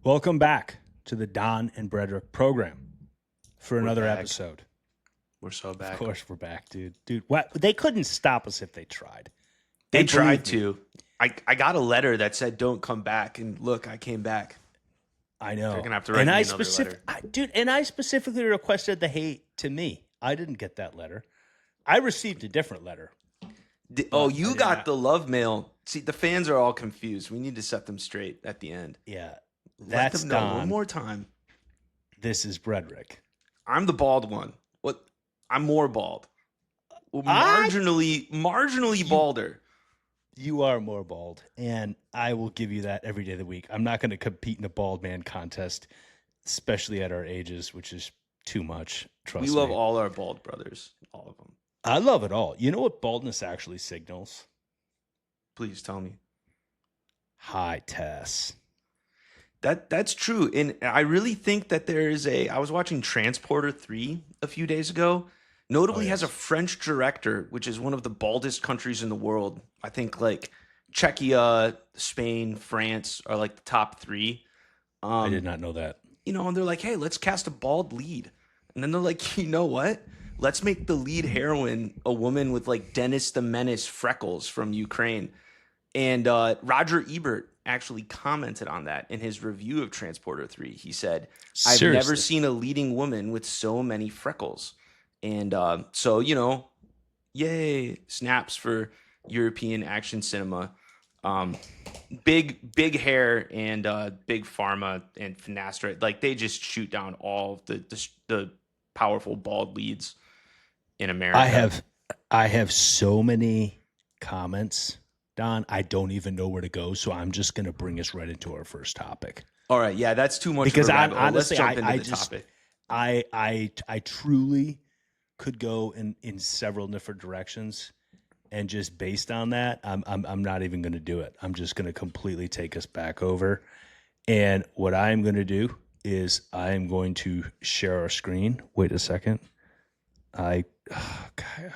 Welcome back to the Don and Brederick program for another back. episode. We're so back. Of course we're back, dude. Dude, what? They couldn't stop us if they tried. They And tried believe me, to. I got a letter that said don't come back, and look, I came back. I know. They're gonna have to write and me I another letter. Dude, and I specifically requested the hate to me. I didn't get that letter. I received a different letter. Oh, you got the love mail. See, the fans are all confused. We need to set them straight at the end. Yeah. Let That's them know Don. one more time. This is Brederick. I'm the bald one. What? I'm more bald. Well, marginally balder. You are more bald, and I will give you that every day of the week. I'm not going to compete in a bald man contest, especially at our ages, which is too much. Trust me. We love all our bald brothers, all of them. I love it all. You know what baldness actually signals? Please tell me. High Tess. That's true. And I really think that there is I was watching Transporter 3 a few days ago. Notably has a French director, which is one of the baldest countries in the world. I think like Czechia, Spain, France are like the top three. I did not know that. And they're like, hey, let's cast a bald lead. And then they're like, you know what? Let's make the lead heroine a woman with like Dennis the Menace freckles from Ukraine. And Roger Ebert actually commented on that in his review of Transporter 3. He said, I've never seen a leading woman with so many freckles. And so, yay, snaps for European action cinema. Big hair and big pharma and Finastra, like they just shoot down all the powerful bald leads in America. I have so many comments, Don. I don't even know where to go, so I'm just going to bring us right into our first topic. All right, yeah, that's too much. Because honestly, let's jump into the topic. I truly could go in several different directions, and just based on that, I'm not even going to do it. I'm just going to completely take us back over. And what I'm going to do is I am going to share our screen. Wait a second. I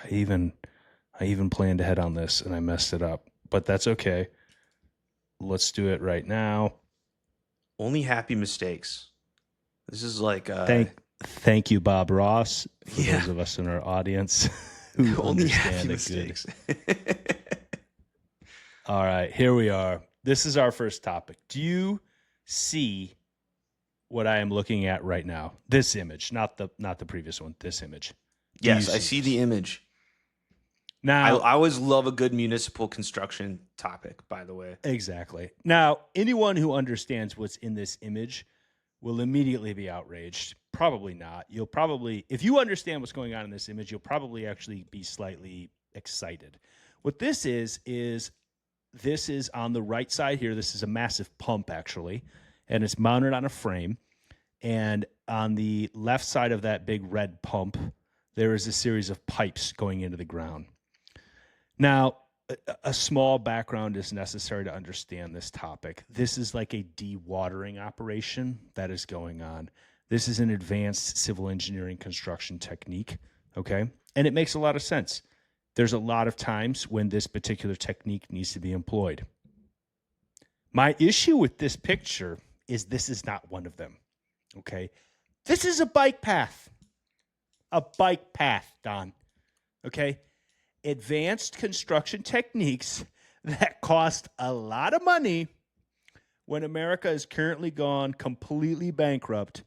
even planned ahead on this and I messed it up, but that's okay. Let's do it right now. Only happy mistakes. This is like Thank you, Bob Ross, for those of us in our audience who only happy understand it mistakes. good. All right, here we are. This is our first topic. Do you see what I am looking at right now? This image, not the previous one. This image. Yes, I see the image. Now, I always love a good municipal construction topic, by the way. Exactly. Now, anyone who understands what's in this image will immediately be outraged. Probably not. You'll probably, if you understand what's going on in this image, you'll probably actually be slightly excited. What this is this is on the right side here. This is a massive pump, actually, and it's mounted on a frame. And on the left side of that big red pump, there is a series of pipes going into the ground. Now, a small background is necessary to understand this topic. This is like a dewatering operation that is going on. This is an advanced civil engineering construction technique, okay? And it makes a lot of sense. There's a lot of times when this particular technique needs to be employed. My issue with this picture is this is not one of them, okay? This is a bike path. A bike path, Don, okay? Advanced construction techniques that cost a lot of money when America is currently gone completely bankrupt.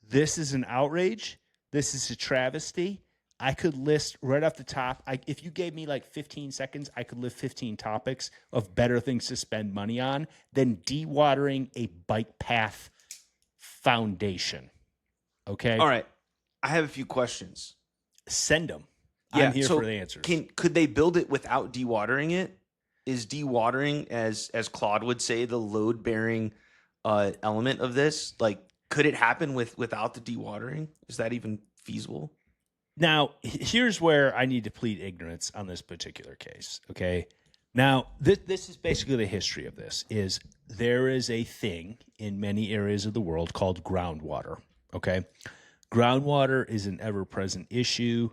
This is an outrage. This is a travesty. I could list right off the top. If you gave me like 15 seconds, I could list 15 topics of better things to spend money on than dewatering a bike path foundation. Okay? All right. I have a few questions. Send them. Yeah, I'm here so for the answers. Could they build it without dewatering it? Is dewatering, as Claude would say, the load-bearing element of this? Like, could it happen without the dewatering? Is that even feasible? Now, here's where I need to plead ignorance on this particular case, okay? Now, this is basically the history of this, is there is a thing in many areas of the world called groundwater, okay? Groundwater is an ever-present issue.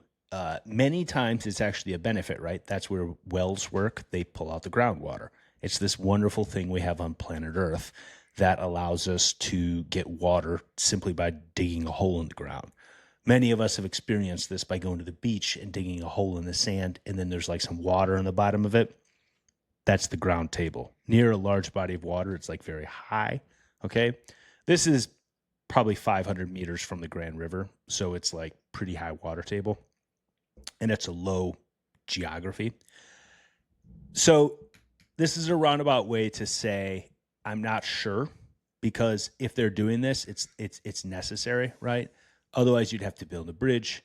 Many times it's actually a benefit, right? That's where wells work. They pull out the groundwater. It's this wonderful thing we have on planet Earth that allows us to get water simply by digging a hole in the ground. Many of us have experienced this by going to the beach and digging a hole in the sand, and then there's like some water on the bottom of it. That's the ground table. Near a large body of water, it's like very high, okay? This is probably 500 meters from the Grand River, so it's like pretty high water table, and it's a low geography. So this is a roundabout way to say I'm not sure, because if they're doing this, it's necessary, right? Otherwise, you'd have to build a bridge.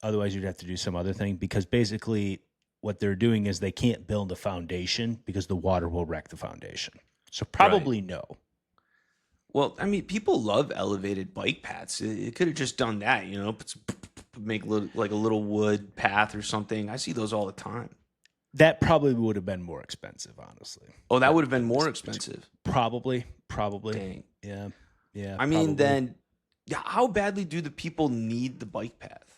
Otherwise, you'd have to do some other thing, because basically what they're doing is they can't build a foundation because the water will wreck the foundation. So probably no. Well, I mean, people love elevated bike paths. It could have just done that, you know, make like a little wood path or something. I see those all the time. That probably would have been more expensive, honestly. Oh, that would have been more expensive. Probably. Dang. Yeah. I mean, then, how badly do the people need the bike path?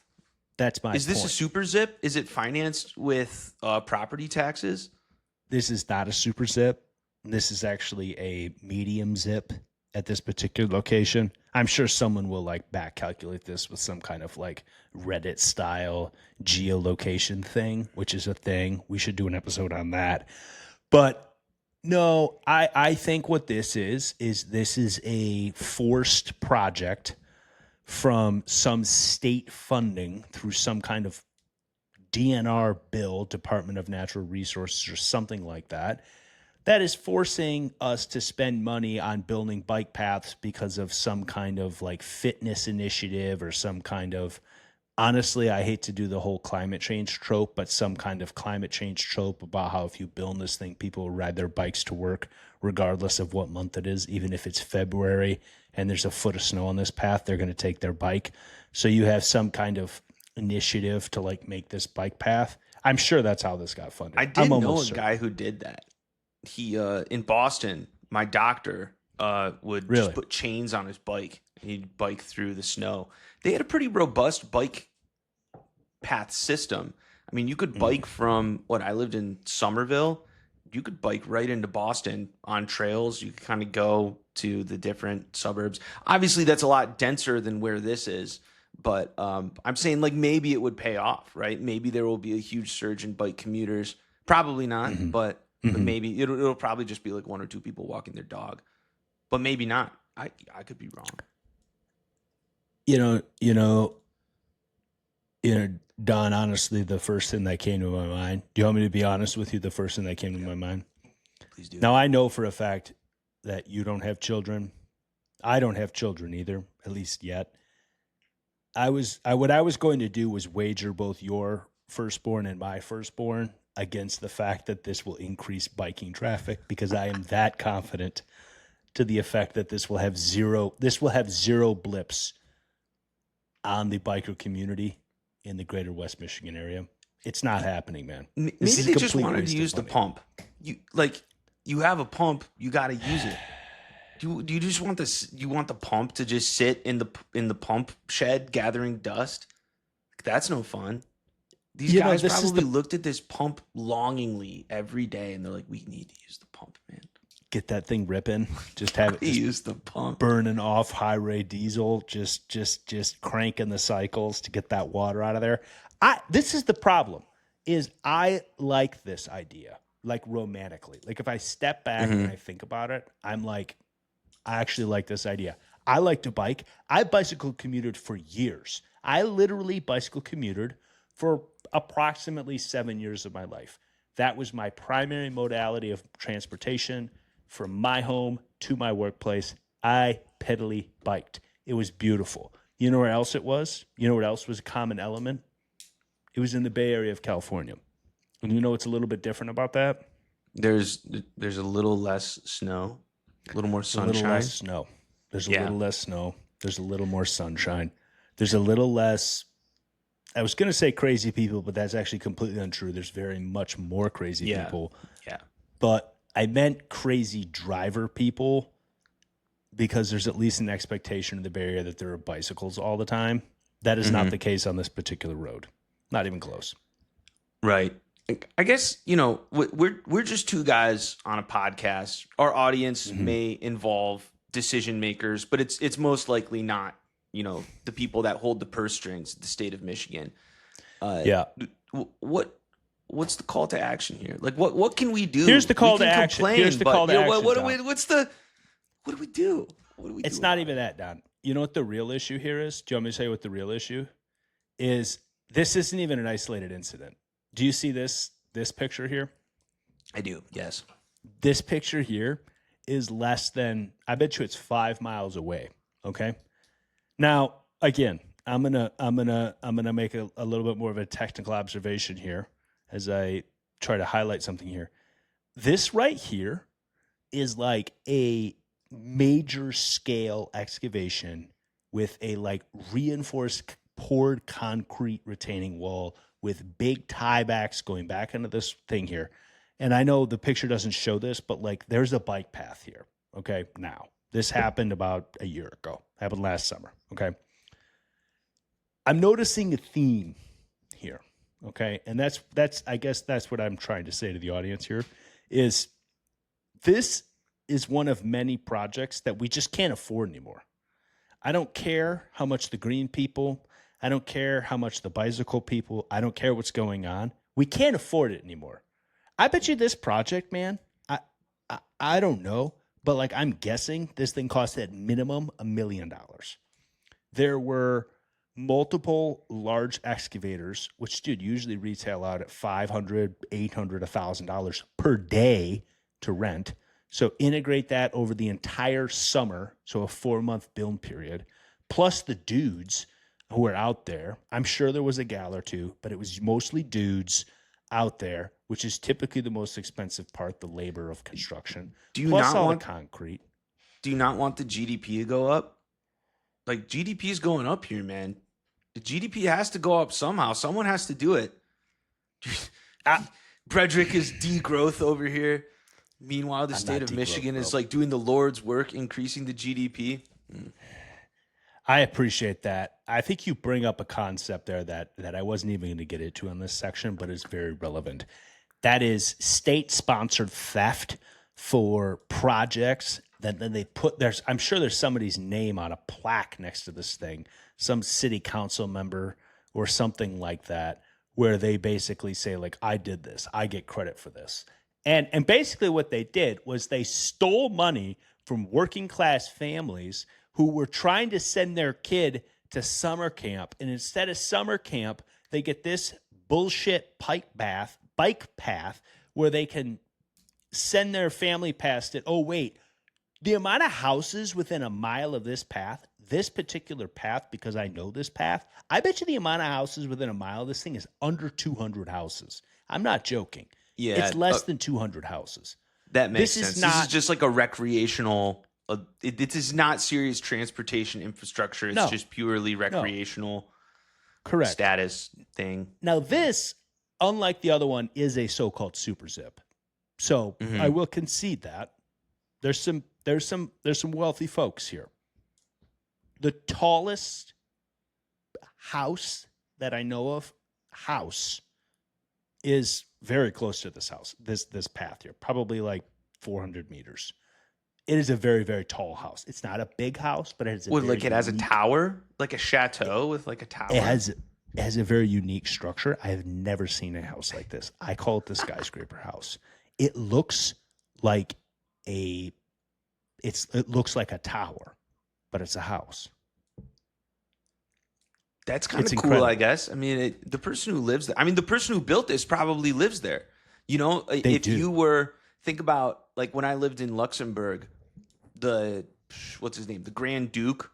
That's my Is this point. a super zip? Is it financed with property taxes? This is not a super zip. This is actually a medium zip at this particular location. I'm sure someone will like back calculate this with some kind of like Reddit style geolocation thing, which is a thing. We should do an episode on that. But no, I think what this is this is a forced project from some state funding through some kind of DNR bill, Department of Natural Resources or something like that, that is forcing us to spend money on building bike paths because of some kind of like fitness initiative or some kind of, honestly, I hate to do the whole climate change trope, but some kind of climate change trope about how if you build this thing, people will ride their bikes to work regardless of what month it is. Even if it's February and there's a foot of snow on this path, they're going to take their bike. So you have some kind of initiative to like make this bike path. I'm sure that's how this got funded. I did know a guy who did that. He in Boston, my doctor would just put chains on his bike. He'd bike through the snow. They had a pretty robust bike path system. I mean, you could bike from I lived in Somerville. You could bike right into Boston on trails. You could kind of go to the different suburbs. Obviously, that's a lot denser than where this is. But I'm saying like maybe it would pay off, right? Maybe there will be a huge surge in bike commuters. Probably not, but maybe it'll probably just be like one or two people walking their dog. But maybe not. I could be wrong. You know, Don, honestly, the first thing that came to my mind, do you want me to be honest with you? The first thing that came to my mind? Please do. Now, I know for a fact that you don't have children. I don't have children either, at least yet. What I was going to do was wager both your firstborn and my firstborn against the fact that this will increase biking traffic, because I am that confident to the effect that this will have zero blips on the biker community in the greater West Michigan area. It's not happening, man. Maybe they just wanted to use the pump. You have a pump, you got to use it. Do you just want this? You want the pump to just sit in the pump shed gathering dust? That's no fun. These guys probably looked at this pump longingly every day, and they're like, "We need to use the pump, man. Get that thing ripping. Just have it use the pump, burning off high-ray diesel. Just cranking the cycles to get that water out of there." This is the problem. Is I like this idea, like romantically. Like if I step back and I think about it, I'm like, I actually like this idea. I like to bike. I bicycle commuted for years. I literally bicycle commuted for approximately 7 years of my life. That was my primary modality of transportation from my home to my workplace. I pedally biked. It was beautiful. You know where else it was? You know what else was a common element? It was in the Bay Area of California. And you know what's a little bit different about that? There's a little less snow. A little more sunshine. A little less snow. There's a little less snow. There's a little more sunshine. There's a little less, I was going to say crazy people, but that's actually completely untrue. There's very much more crazy people. Yeah. But I meant crazy driver people because there's at least an expectation in the Bay Area that there are bicycles all the time. That is not the case on this particular road. Not even close. Right. I guess, we're just two guys on a podcast. Our audience may involve decision makers, but it's most likely not, the people that hold the purse strings, the state of Michigan. Yeah. What's the call to action here? Like, what can we do? Here's the call We to can action. complain, Here's the but, call to action, what do Tom. we what do we do? What do we It's do not about even that, Don. You know what the real issue here is? Do you want me to tell you what the real issue is? This isn't even an isolated incident. Do you see this picture here? I do. Yes. This picture here is less than, I bet you it's 5 miles away. Okay. Now, again, I'm gonna make a little bit more of a technical observation here as I try to highlight something here. This right here is like a major scale excavation with a like reinforced poured concrete retaining wall with big tiebacks going back into this thing here. And I know the picture doesn't show this, but like there's a bike path here. Okay. Now, this happened about a year ago, happened last summer. Okay. I'm noticing a theme here. Okay. And I guess that's what I'm trying to say to the audience here is this is one of many projects that we just can't afford anymore. I don't care how much the green people, I don't care how much the bicycle people, I don't care what's going on. We can't afford it anymore. I bet you this project, man, I don't know, but like I'm guessing this thing cost at minimum $1 million. There were multiple large excavators, which dude usually retail out at $500, $800, $1,000 per day to rent. So integrate that over the entire summer, so a 4-month build period, plus the dudes who are out there. I'm sure there was a gal or two, but it was mostly dudes out there, which is typically the most expensive part, the labor of construction. Do you plus not all want the concrete? Do you not want the GDP to go up? Like GDP is going up here, man. The GDP has to go up somehow. Someone has to do it. Brederick is degrowth over here. Meanwhile, the state of Michigan is like doing the Lord's work, increasing the GDP. I appreciate that. I think you bring up a concept there that I wasn't even going to get into in this section, but is very relevant. That is state-sponsored theft for projects that then they put I'm sure there's somebody's name on a plaque next to this thing, some city council member or something like that, where they basically say like, I did this, I get credit for this. And basically what they did was they stole money from working class families who were trying to send their kid to summer camp. And instead of summer camp, they get this bullshit bike path where they can send their family past it. Oh, wait, the amount of houses within a mile of this path, this particular path, because I know this path, I bet you the amount of houses within a mile of this thing is under 200 houses. I'm not joking. Yeah, it's less than 200 houses. That makes sense. This is just like a recreational. It is not serious transportation infrastructure. It's just purely recreational. Correct. Status thing. Now this, unlike the other one, is a so-called super zip. So I will concede that there's some wealthy folks here. The tallest house that I know of, is very close to this house, this path here, probably like 400 meters. It is a very, very tall house. It's not a big house, but it has it has a tower, like a chateau with like a tower. It has a very unique structure. I have never seen a house like this. I call it the skyscraper house. It looks like it looks like a tower, but it's a house. That's kind of cool, incredible. I guess. I mean, the person who lives there, the person who built this probably lives there. Think about like when I lived in Luxembourg, what's his name? The Grand Duke.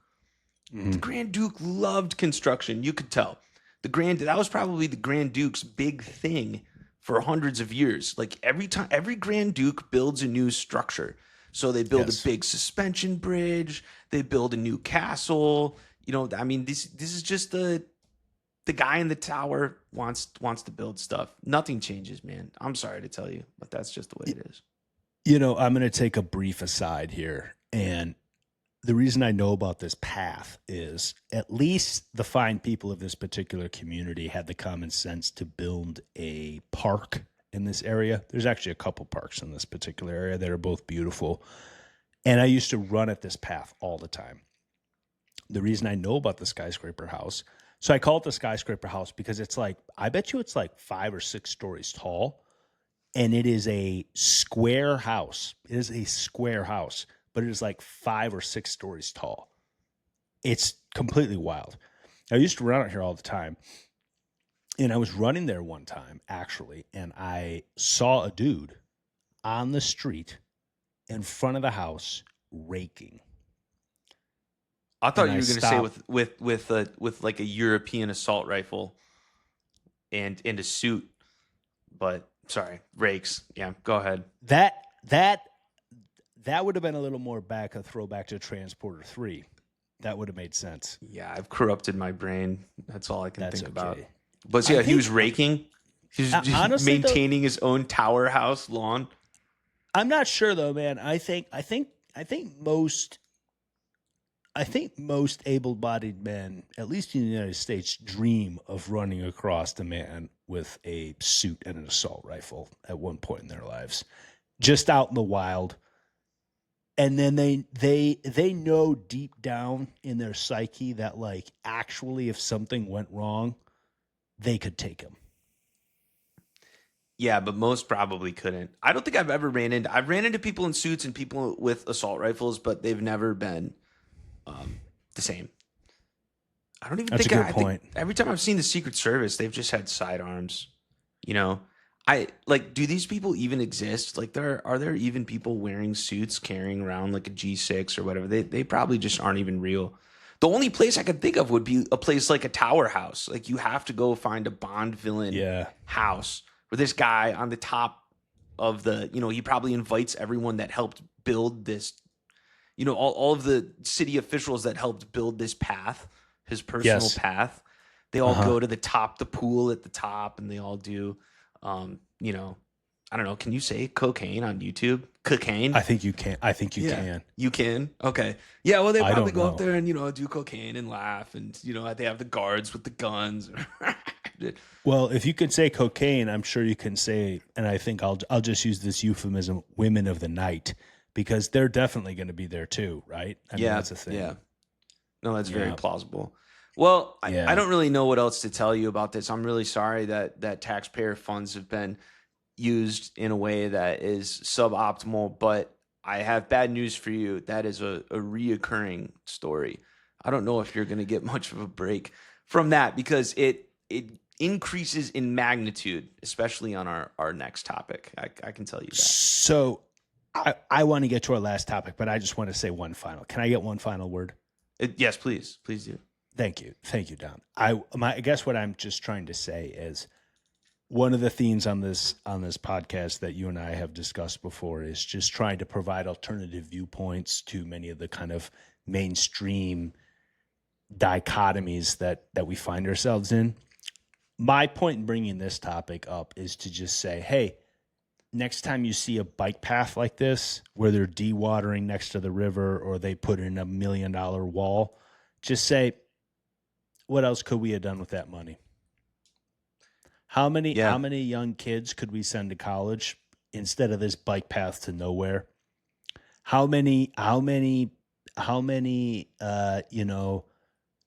The Grand Duke loved construction. You could tell. That was probably the Grand Duke's big thing for hundreds of years. Like every Grand Duke builds a new structure. So they build a big suspension bridge. They build a new castle. This is just the guy in the tower wants to build stuff. Nothing changes, man. I'm sorry to tell you, but that's just the way it is. I'm going to take a brief aside here, and the reason I know about this path is at least the fine people of this particular community had the common sense to build a park in this area. There's actually a couple parks in this particular area that are both beautiful. And I used to run at this path all the time. The reason I know about the skyscraper house, so I call it the skyscraper house because it's like, I bet you it's like 5 or 6 stories tall. And it is a square house. It is a square house, but it is like 5 or 6 stories tall. It's completely wild. I used to run out here all the time. And I was running there one time, actually, and I saw a dude on the street in front of the house raking. I thought And you I were going to say stopped. with like a European assault rifle and a suit, but sorry, rakes. Yeah, go ahead. That would have been a little more a throwback to Transporter 3. That would have made sense. Yeah, I've corrupted my brain. That's all I can That's think about. okay. But I yeah, he think- was raking. He was just honestly, though- maintaining his own tower house lawn. I'm not sure though, man. I think most able-bodied men, at least in the United States, dream of running across a man with a suit and an assault rifle at one point in their lives, just out in the wild. And then they know deep down in their psyche that, like, actually, if something went wrong, they could take him. Yeah, but most probably couldn't. I don't think I've ran into people in suits and people with assault rifles, but they've never been the same. I don't even That's think a good I point. think every time I've seen the Secret Service, they've just had sidearms. You know, do these people even exist? Like, are there even people wearing suits carrying around like a G6 or whatever? They probably just aren't even real. The only place I could think of would be a place like a tower house. Like, you have to go find a Bond villain house where this guy on the top of the, he probably invites everyone that helped build this, all of the city officials that helped build this path, his personal path. They all go to the pool at the top, and they all do, I don't know. Can you say cocaine on YouTube? Cocaine? I think you can. Can. You can? Okay. Yeah, well, they I probably don't go up know. there and, do cocaine and laugh. And, they have the guards with the guns. Well, if you could say cocaine, I'm sure you can say, and I think I'll just use this euphemism, women of the night, because they're definitely going to be there too, right? I mean, that's a thing. Yeah. No, that's very plausible. Well, I don't really know what else to tell you about this. I'm really sorry that taxpayer funds have been used in a way that is suboptimal, but I have bad news for you. That is a reoccurring story. I don't know if you're going to get much of a break from that because it increases in magnitude, especially on our next topic. I can tell you that. So I want to get to our last topic, but I just want to say one final. Can I get one final word? Yes, please. Please do. Thank you, Don. I guess what I'm just trying to say is one of the themes on this podcast that you and I have discussed before is just trying to provide alternative viewpoints to many of the kind of mainstream dichotomies that we find ourselves in. My point in bringing this topic up is to just say, hey, next time you see a bike path like this where they're dewatering next to the river or they put in $1 million wall, just say, what else could we have done with that money? How many young kids could we send to college instead of this bike path to nowhere? How many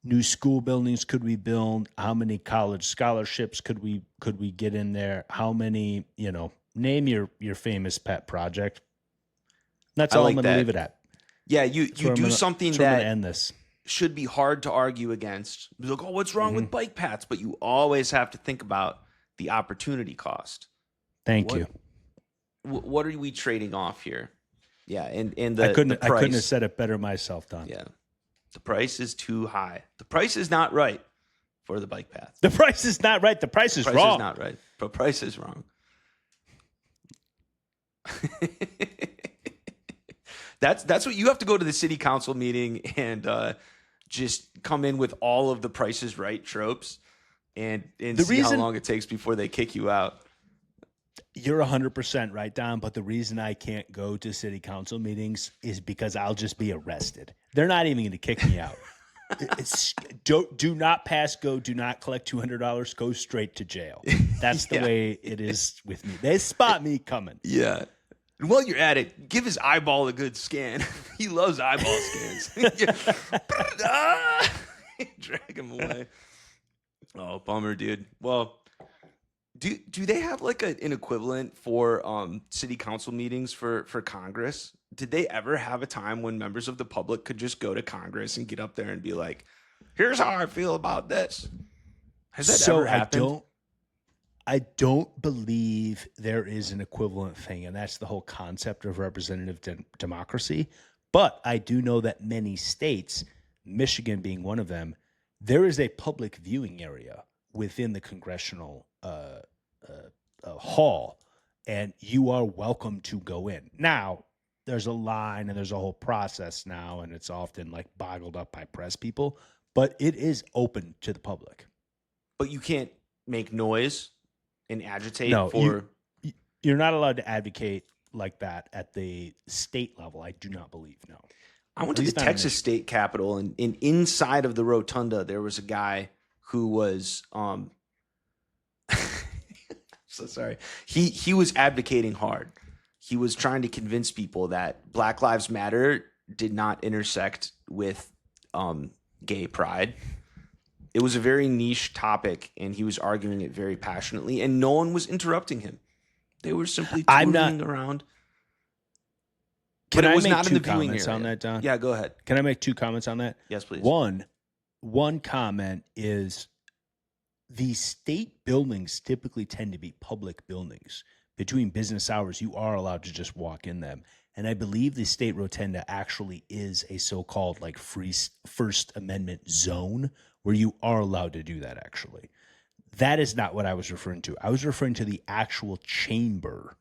new school buildings could we build? How many college scholarships could we get in there? How many, name your famous pet project. That's all I'm going to leave it at. Yeah, you do something that end this. Should be hard to argue against. Be like, oh, what's wrong with bike paths? But you always have to think about the opportunity cost. Thank you. What are we trading off here? Yeah, and the I couldn't price, have said it better myself, Don. Yeah, the price is too high. The price is not right for the bike path. The price is not right. The price is wrong. The price is not right. The price is wrong. That's what you have to go to the city council meeting and just come in with all of the Price is Right tropes and see how long it takes before they kick you out. You're 100% right, Don. But the reason I can't go to city council meetings is because I'll just be arrested. They're not even going to kick me out. It's, do not pass go. Do not collect $200. Go straight to jail. That's the way it is with me. They spot me coming. Yeah. And while you're at it, give his eyeball a good scan. He loves eyeball scans. Drag him away. Oh, bummer, dude. Well, do they have like an equivalent for city council meetings for Congress? Did they ever have a time when members of the public could just go to Congress and get up there and be like, "Here's how I feel about this"? Has that ever happened? I don't believe there is an equivalent thing, and that's the whole concept of representative democracy. But I do know that many states, Michigan being one of them, there is a public viewing area within the congressional hall, and you are welcome to go in. Now, there's a line and there's a whole process now, and it's often like boggled up by press people, but it is open to the public. But you can't make noise and agitate No, for. You're not allowed to advocate like that at the state level. I do not believe. No. I went to the Texas state capitol, and inside of the rotunda, there was a guy who was so sorry. He was advocating hard. He was trying to convince people that Black Lives Matter did not intersect with gay pride. It was a very niche topic, and he was arguing it very passionately, and no one was interrupting him. They were simply tootling around. But it was not in the viewing area. On that, Don? Yeah, go ahead. Can I make 2 comments on that? Yes, please. One comment is the state buildings typically tend to be public buildings. Between business hours, you are allowed to just walk in them. And I believe the state rotunda actually is a so-called like free First Amendment zone where you are allowed to do that, actually. That is not what I was referring to. I was referring to the actual chamber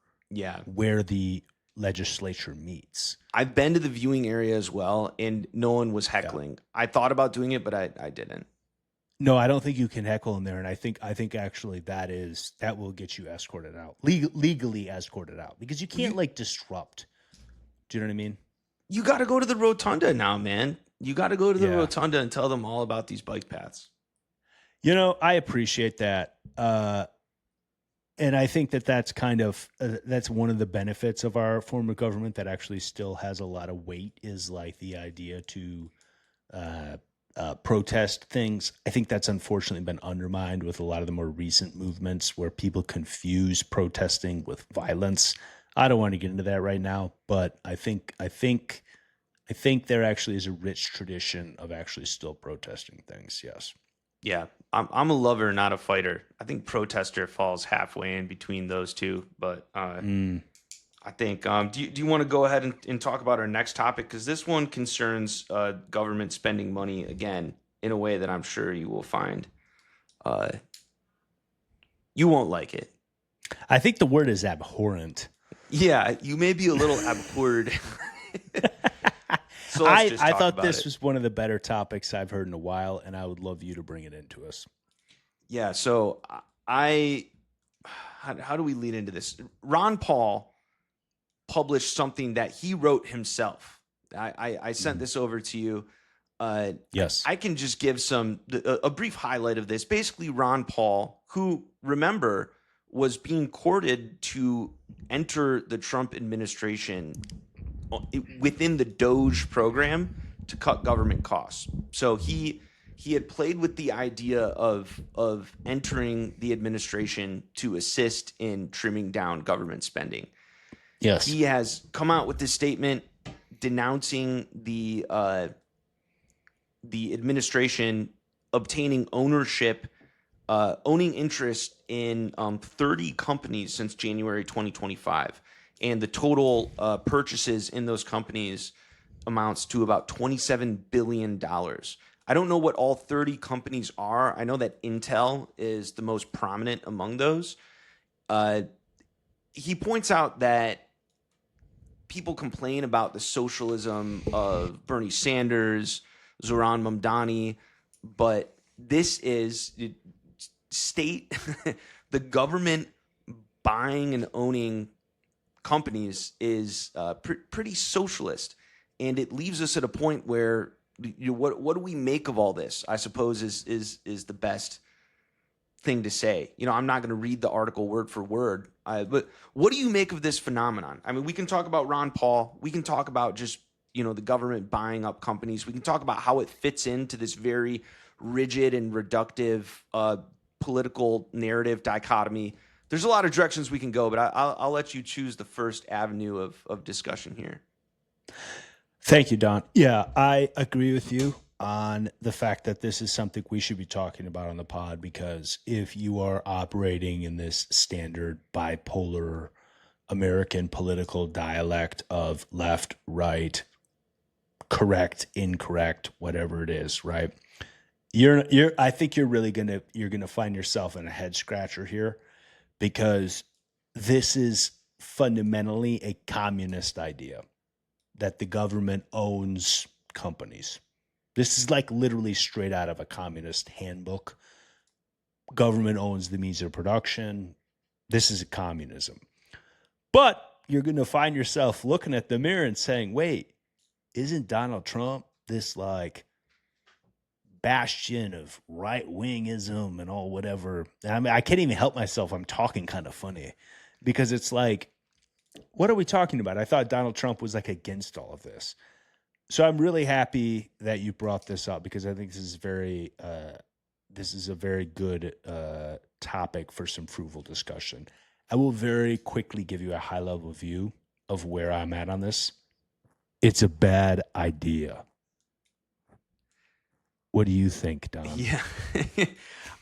where the legislature meets. I've been to the viewing area as well, and no one was heckling. Yeah. I thought about doing it, but I didn't. No, I don't think you can heckle in there, and I think actually that will get you escorted out, legally escorted out, because you can't like disrupt. Do you know what I mean? You got to go to the rotunda now, man. You got to go to the rotunda and tell them all about these bike paths. You know, I appreciate that. And I think that's kind of that's one of the benefits of our form of government that actually still has a lot of weight, is like the idea to protest things. I think that's unfortunately been undermined with a lot of the more recent movements where people confuse protesting with violence. I don't want to get into that right now, but I think there actually is a rich tradition of actually still protesting things. Yes. Yeah, I'm a lover, not a fighter. I think protester falls halfway in between those two. But I think, do you want to go ahead and talk about our next topic? Because this one concerns government spending money again in a way that I'm sure you will find you won't like it. I think the word is abhorrent. Yeah, you may be a little abhorred. So I thought this was one of the better topics I've heard in a while, and I would love you to bring it into us. Yeah, so how do we lead into this? Ron Paul published something that he wrote himself. I sent this over to you. Yes. I can just give a brief highlight of this. Basically, Ron Paul, who, remember, was being courted to enter the Trump administration within the Doge program to cut government costs. So he had played with the idea of entering the administration to assist in trimming down government spending. Yes. He has come out with this statement denouncing the administration obtaining owning interest in 30 companies since January 2025. And the total purchases in those companies amounts to about $27 billion. I don't know what all 30 companies are. I know that Intel is the most prominent among those. He points out that people complain about the socialism of Bernie Sanders, Zoran Mamdani, but this is state, the government buying and owning companies is pretty socialist, and it leaves us at a point where what do we make of all this? I suppose is the best thing to say. I'm not going to read the article word for word, but what do you make of this phenomenon? I mean, we can talk about Ron Paul. We can talk about just the government buying up companies. We can talk about how it fits into this very rigid and reductive political narrative dichotomy. There's a lot of directions we can go, but I'll let you choose the first avenue of discussion here. Thank you, Don. Yeah, I agree with you on the fact that this is something we should be talking about on the pod, because if you are operating in this standard bipolar American political dialect of left, right, correct, incorrect, whatever it is, right? I think you're gonna find yourself in a head scratcher here, because this is fundamentally a communist idea that the government owns companies. This is like literally straight out of a communist handbook. Government owns the means of production. This is a communism. But you're going to find yourself looking at the mirror and saying, wait, isn't Donald Trump this like bastion of right-wingism and all whatever? And I mean, I can't even help myself. I'm talking kind of funny because it's like, what are we talking about? I thought Donald Trump was like against all of this. So I'm really happy that you brought this up, because I think this is a very good topic for some fruitful discussion. I will very quickly give you a high-level view of where I'm at on this. It's a bad idea. What do you think, Don? Yeah.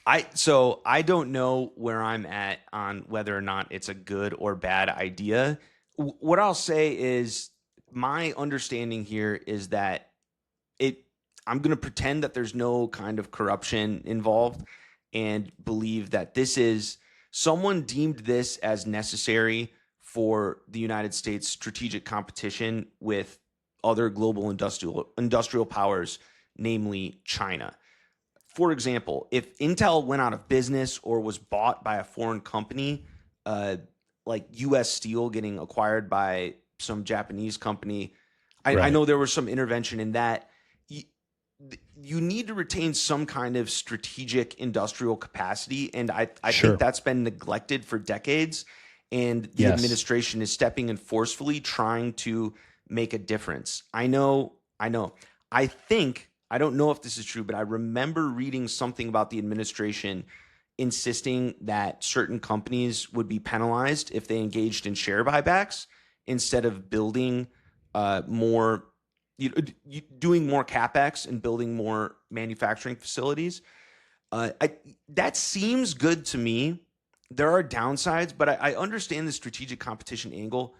I don't know where I'm at on whether or not it's a good or bad idea. What I'll say is my understanding here is that I'm going to pretend that there's no kind of corruption involved and believe that someone deemed this as necessary for the United States strategic competition with other global industrial powers, namely China. For example, if Intel went out of business or was bought by a foreign company, like U.S. Steel getting acquired by some Japanese company, I know there was some intervention in that. You need to retain some kind of strategic industrial capacity, and I think that's been neglected for decades, and the administration is stepping in forcefully trying to make a difference. I think, I don't know if this is true, but I remember reading something about the administration insisting that certain companies would be penalized if they engaged in share buybacks instead of building more, doing more capex and building more manufacturing facilities. That seems good to me. There are downsides, but I understand the strategic competition angle.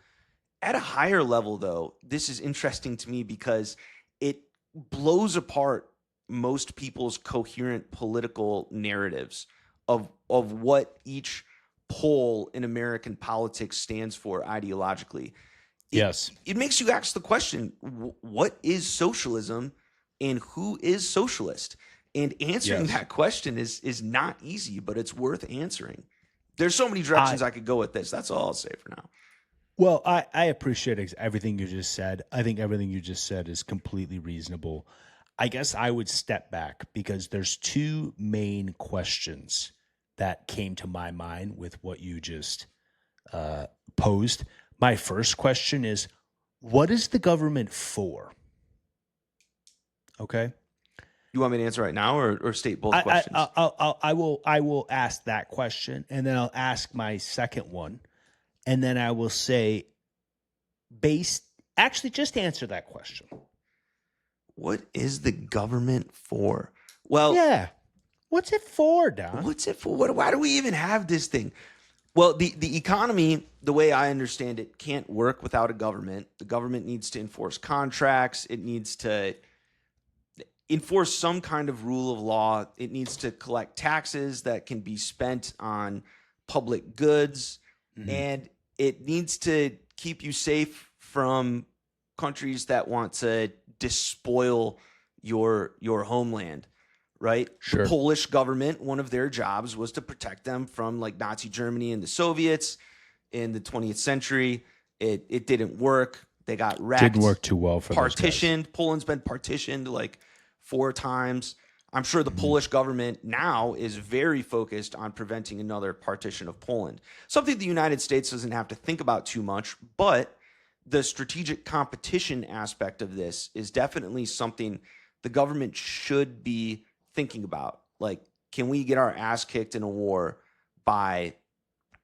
At a higher level, though, this is interesting to me because it blows apart most people's coherent political narratives of what each pole in American politics stands for ideologically. It makes you ask the question, what is socialism and who is socialist? And answering that question is not easy, but it's worth answering. There's so many directions I could go with this. That's all I'll say for now. Well, I appreciate everything you just said. I think everything you just said is completely reasonable. I guess I would step back because there's two main questions that came to my mind with what you just posed. My first question is, what is the government for? Okay. You want me to answer right now or state both questions? I will ask that question, and then I'll ask my second one, and then I will say, actually just answer that question. What is the government for? Well, yeah. What's it for, Don? What's it for? Why do we even have this thing? Well, the economy, the way I understand it, can't work without a government. The government needs to enforce contracts. It needs to enforce some kind of rule of law. It needs to collect taxes that can be spent on public goods. Mm-hmm. And it needs to keep you safe from countries that want to despoil your homeland, right? The Sure. Polish government, one of their jobs was to protect them from like Nazi Germany and the Soviets in the 20th century. It didn't work. They got wrecked. Didn't work too well for those guys. Partitioned. Poland's been partitioned like 4 times. I'm sure the Polish government now is very focused on preventing another partition of Poland. Something the United States doesn't have to think about too much, but the strategic competition aspect of this is definitely something the government should be thinking about. Like, can we get our ass kicked in a war by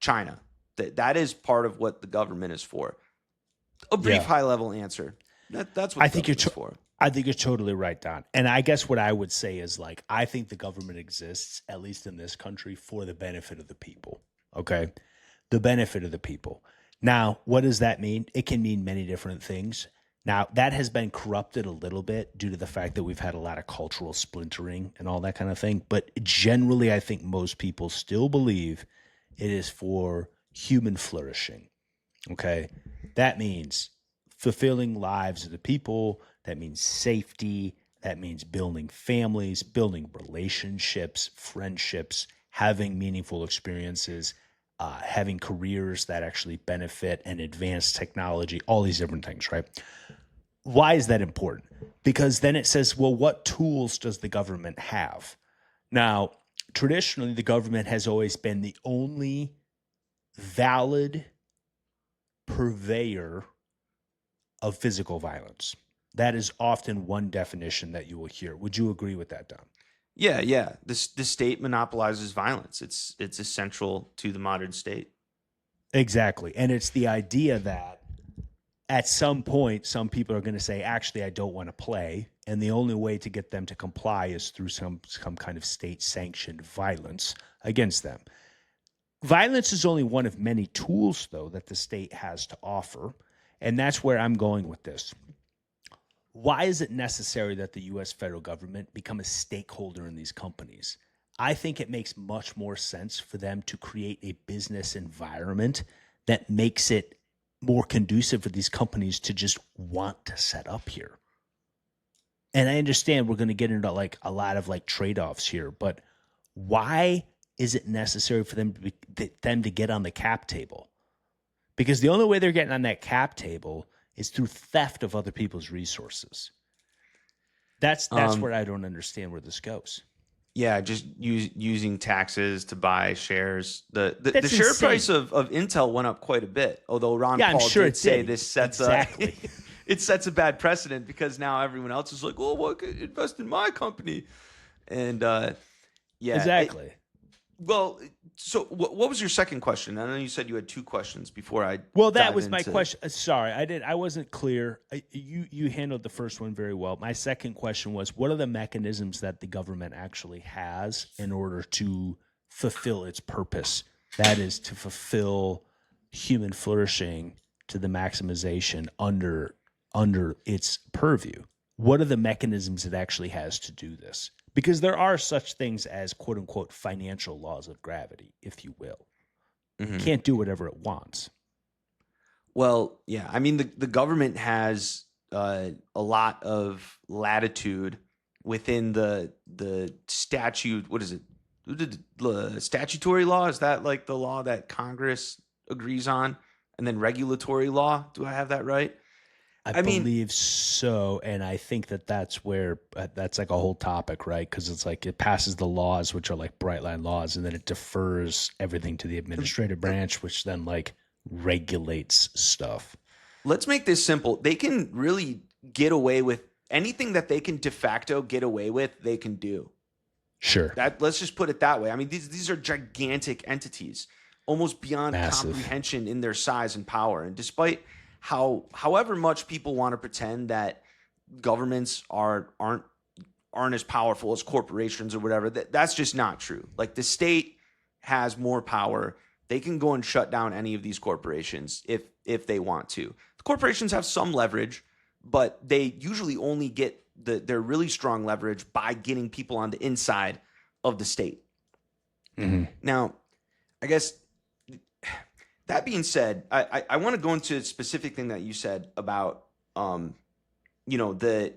China? That is part of what the government is for. A brief high-level answer. That's what the government is for. I think you're totally right, Don. And I guess what I would say is like, I think the government exists, at least in this country, for the benefit of the people. Okay. The benefit of the people. Now, what does that mean? It can mean many different things. Now, that has been corrupted a little bit due to the fact that we've had a lot of cultural splintering and all that kind of thing. But generally, I think most people still believe it is for human flourishing. Okay. That means fulfilling lives of the people. That means safety. That means building families, building relationships, friendships, having meaningful experiences, having careers that actually benefit and advance technology, all these different things, right? Why is that important? Because then it says, well, what tools does the government have? Now, traditionally, the government has always been the only valid purveyor of physical violence. That is often one definition that you will hear. Would you agree with that, Don? Yeah. The state monopolizes violence. It's essential to the modern state. Exactly. And it's the idea that at some point, some people are going to say, actually, I don't want to play. And the only way to get them to comply is through some kind of state-sanctioned violence against them. Violence is only one of many tools, though, that the state has to offer. And that's where I'm going with this. Why is it necessary that the U.S. federal government become a stakeholder in these companies? I think it makes much more sense for them to create a business environment that makes it more conducive for these companies to just want to set up here. And I understand we're going to get into like a lot of like trade-offs here, but why is it necessary for them to get on the cap table? Because the only way they're getting on that cap table is through theft of other people's resources. That's where I don't understand where this goes. Yeah, just using taxes to buy shares. The share insane. price of Intel went up quite a bit, although Ron Paul did say this sets it sets a bad precedent because now everyone else is like, oh, well, invest in my company. And exactly. Well, so what was your second question? I know you said you had 2 questions before I. Well, that was my question. Sorry, I wasn't clear. You handled the first one very well. My second question was, what are the mechanisms that the government actually has in order to fulfill its purpose? That is to fulfill human flourishing to the maximization under its purview. What are the mechanisms it actually has to do this? Because there are such things as quote unquote financial laws of gravity, if you will. Mm-hmm. It can't do whatever it wants. Well, yeah. I mean, the government has a lot of latitude within the statute. What is it? The statutory law? Is that like the law that Congress agrees on? And then regulatory law? Do I have that right? I believe so, and I think that's where that's like a whole topic, right? Because it's like it passes the laws, which are like bright line laws, and then it defers everything to the administrative branch, which then like regulates stuff. Let's make this simple. They can really get away with anything that they can de facto get away with. They can do. Sure. Let's just put it that way. I mean, these are gigantic entities, almost beyond comprehension in their size and power, and despite however much people want to pretend that governments aren't as powerful as corporations or whatever, that's just not true. Like the state has more power. They can go and shut down any of these corporations if they want to. The corporations have some leverage, but they usually only get their really strong leverage by getting people on the inside of the state. Mm-hmm. Now, I guess that being said, I want to go into a specific thing that you said about, the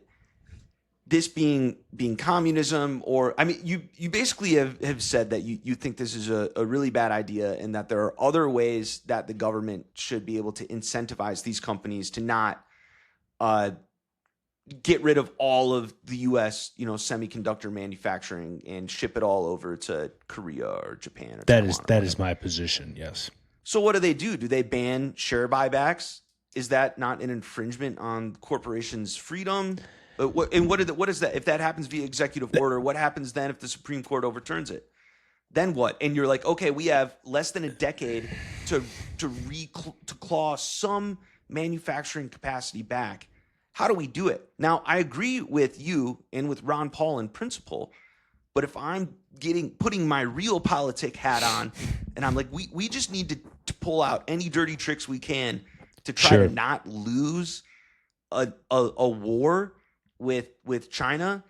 this being communism, or I mean, you basically have said that you think this is a really bad idea, and that there are other ways that the government should be able to incentivize these companies to not get rid of all of the U.S. Semiconductor manufacturing and ship it all over to Korea or Japan or Taiwan. That is my position. Yes. So what do? Do they ban share buybacks? Is that not an infringement on corporations' freedom? What is that? If that happens via executive order, what happens then if the Supreme Court overturns it? Then what? And you're like, okay, we have less than a decade to claw some manufacturing capacity back. How do we do it? Now, I agree with you and with Ron Paul in principle, but if I'm putting my real politic hat on, and I'm like, we just need to pull out any dirty tricks we can to try to not lose a war with China.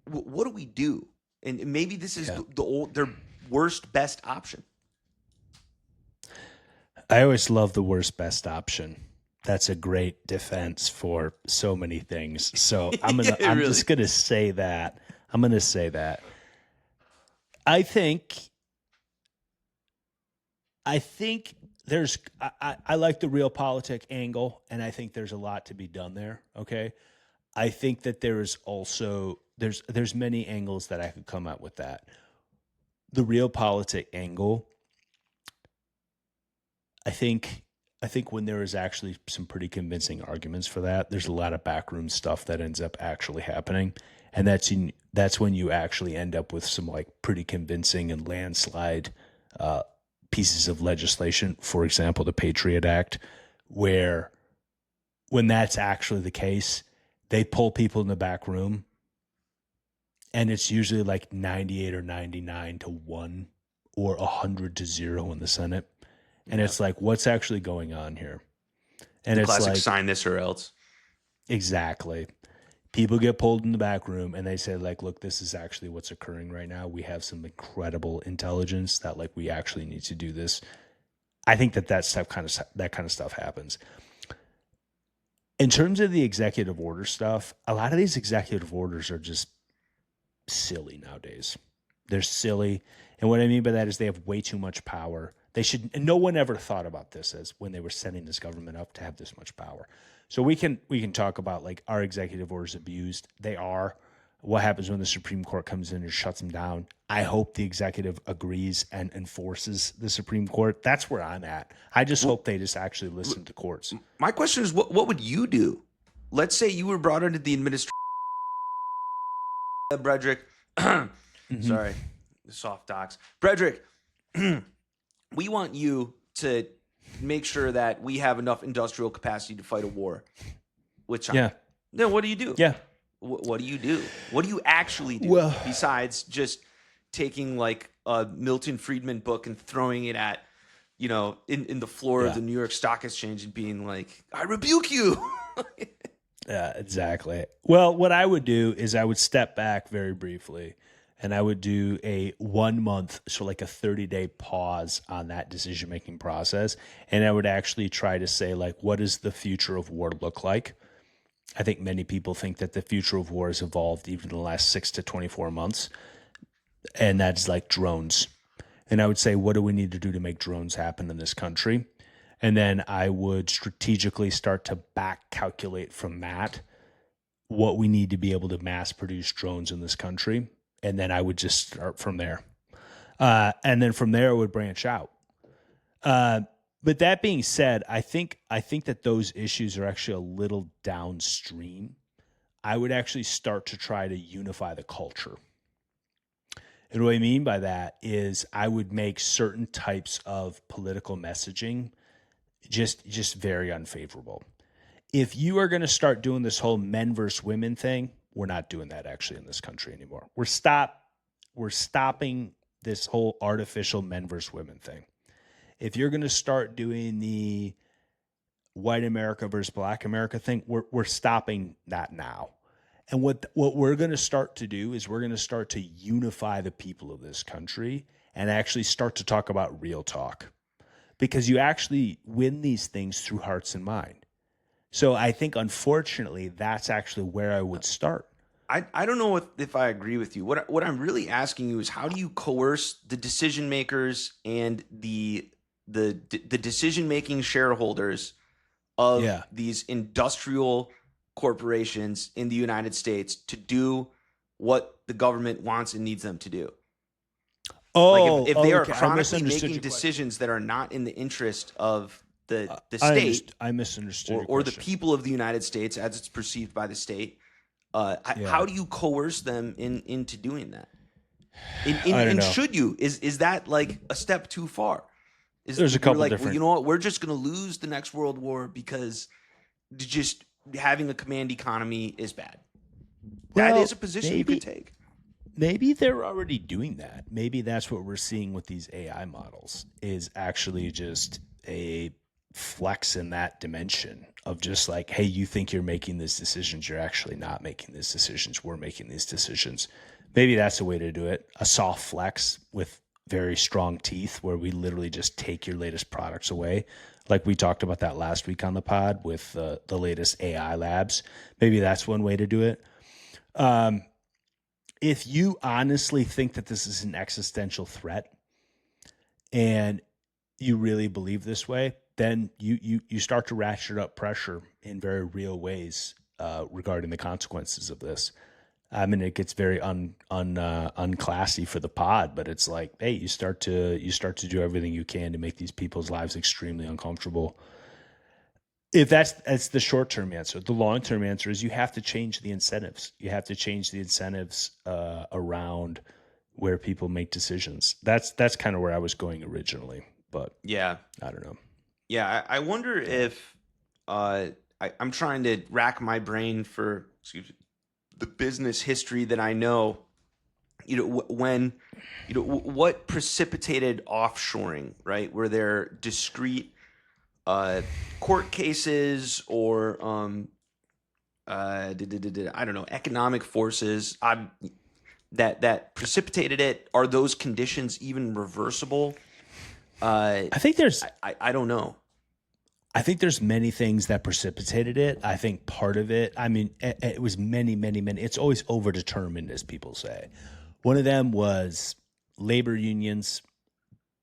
What do we do? And maybe this is their worst best option. I always love the worst best option. That's a great defense for so many things. So I'm just gonna say that. I'm gonna say that. I think there's I like the realpolitik angle, and I think there's a lot to be done there. Okay. I think that there is also there's many angles that I could come up with that. The realpolitik angle, I think when there is actually some pretty convincing arguments for that, there's a lot of backroom stuff that ends up actually happening. And that's when you actually end up with some like pretty convincing and landslide pieces of legislation. For example, the Patriot Act, where when that's actually the case, they pull people in the back room, and it's usually like 98 or 99 to 1 or 100 to 0 in the Senate. And it's like, what's actually going on here? And the it's classic like, sign this or else. Exactly. People get pulled in the back room and they say, like, look, this is actually what's occurring right now. We have some incredible intelligence that, like, we actually need to do this. I think that kind of stuff happens. In terms of the executive order stuff, a lot of these executive orders are just silly nowadays. They're silly. And what I mean by that is they have way too much power. And no one ever thought about this as when they were setting this government up to have this much power. So we can talk about, like, are executive orders abused? They are. What happens when the Supreme Court comes in and shuts them down? I hope the executive agrees and enforces the Supreme Court. That's where I'm at. I just hope they just actually listen to courts. My question is, what would you do? Let's say you were brought into the administration. Brederick, sorry, soft docs. Brederick, we want you to make sure that we have enough industrial capacity to fight a war with China. Yeah. Then what do you do? Yeah. What do you do? What do you actually do besides just taking like a Milton Friedman book and throwing it at, in the floor of the New York Stock Exchange and being like, I rebuke you. Yeah, exactly. Well, what I would do is I would step back very briefly, and I would do a 1 month, so like a 30-day pause on that decision-making process. And I would actually try to say, like, what does the future of war look like? I think many people think that the future of war has evolved even in the last 6 to 24 months. And that's like drones. And I would say, what do we need to do to make drones happen in this country? And then I would strategically start to back calculate from that what we need to be able to mass produce drones in this country. And then I would just start from there. And then from there, I would branch out. But that being said, I think that those issues are actually a little downstream. I would actually start to try to unify the culture. And what I mean by that is I would make certain types of political messaging just very unfavorable. If you are going to start doing this whole men versus women thing, we're not doing that actually in this country anymore. We're stopping this whole artificial men versus women thing. If you're going to start doing the white America versus black America thing, we're stopping that now. And what we're going to start to do is we're going to start to unify the people of this country and actually start to talk about real talk. Because you actually win these things through hearts and mind. So I think, unfortunately, that's actually where I would start. I don't know if I agree with you. What I'm really asking you is, how do you coerce the decision makers and the decision making shareholders of Yeah. these industrial corporations in the United States to do what the government wants and needs them to do? Like if they are Okay. I chronically misunderstood making your question. decisions that are not in the interest of the state I misunderstood your or the question. people of the United States as it's perceived by the state, Yeah. how do you coerce them into doing that? I don't And know. should you? Is that like a step too far? There's a You're couple like, well, different. you know what? We're just going to lose the next world war because just having a command economy is bad. That Well, is a position you could take. maybe they're already doing that. Maybe that's what we're seeing with these AI models, is actually just a flex in that dimension of just like, hey, you think you're making these decisions. You're actually not making these decisions. We're making these decisions. Maybe that's a way to do it. A soft flex with very strong teeth where we literally just take your latest products away. Like we talked about that last week on the pod with the latest AI labs. Maybe that's one way to do it. If you honestly think that this is an existential threat and you really believe this way, then you start to ratchet up pressure in very real ways regarding the consequences of this. I mean, it gets very unclassy for the pod, but it's like, hey, you start to do everything you can to make these people's lives extremely uncomfortable. If that's the short term answer. The long term answer is you have to change the incentives. You have to change the incentives around where people make decisions. That's kind of where I was going originally, but Yeah. I don't know. Yeah. I wonder if I'm trying to rack my brain for the business history that I know. When what precipitated offshoring, right? Were there discrete court cases or I don't know, economic forces that precipitated it? Are those conditions even reversible? I think there's I don't know. I think there's many things that precipitated it. I think part of it, I mean, it was many. It's always overdetermined, as people say. One of them was labor unions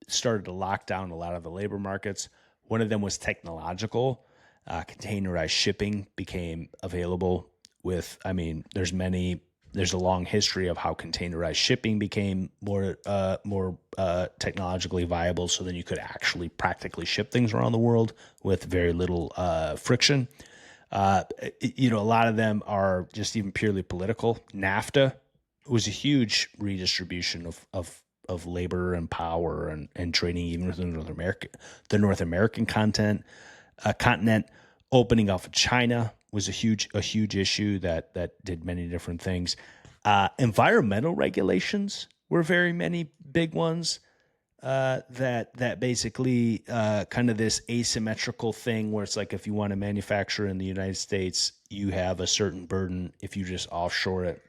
started to lock down a lot of the labor markets. One of them was technological. Containerized shipping became available with, I mean, there's a long history of how containerized shipping became more technologically viable, so then you could actually practically ship things around the world with very little friction. A lot of them are just even purely political. NAFTA was a huge redistribution of labor and power and trading even within the North American continent. Opening off of China was a huge issue that did many different things. Environmental regulations were very many big ones that basically kind of this asymmetrical thing where it's like, if you want to manufacture in the United States, you have a certain burden. If you just offshore it,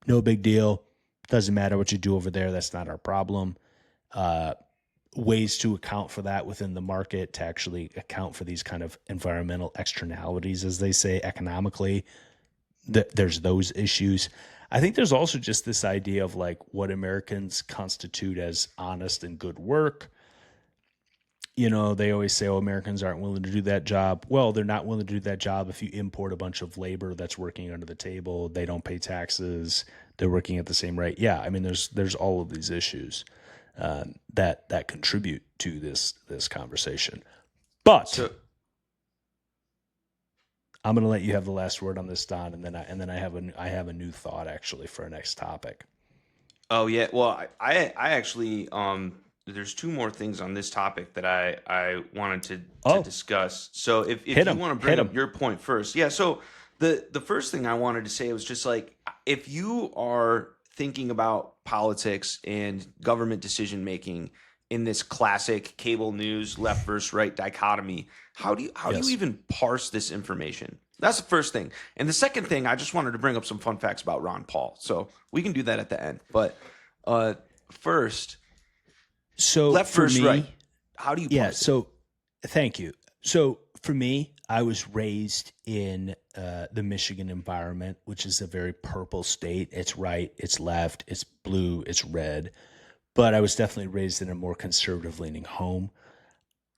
no big deal. Doesn't matter what you do over there. That's not our problem. Ways to account for that within the market to actually account for these kind of environmental externalities, as they say, economically. There's those issues. I think there's also just this idea of like what Americans constitute as honest and good work. They always say, oh, Americans aren't willing to do that job. Well, they're not willing to do that job if you import a bunch of labor that's working under the table. They don't pay taxes. They're working at the same rate. Yeah, I mean, there's all of these issues that contribute to this conversation. But I'm going to let you have the last word on this, Don, and then I have a new thought actually for our next topic. Oh yeah, well I actually there's two more things on this topic that I wanted to discuss. So if you want to bring up your point first, yeah. So the first thing I wanted to say was just like, if you are thinking about politics and government decision making in this classic cable news left versus right dichotomy, how do you even parse this information? That's the first thing. And the second thing, I just wanted to bring up some fun facts about Ron Paul. So we can do that at the end. But first, so left versus right. How do you parse it? So thank you. So for me, I was raised in the Michigan environment, which is a very purple state. It's right, it's left, it's blue, it's red. But I was definitely raised in a more conservative leaning home.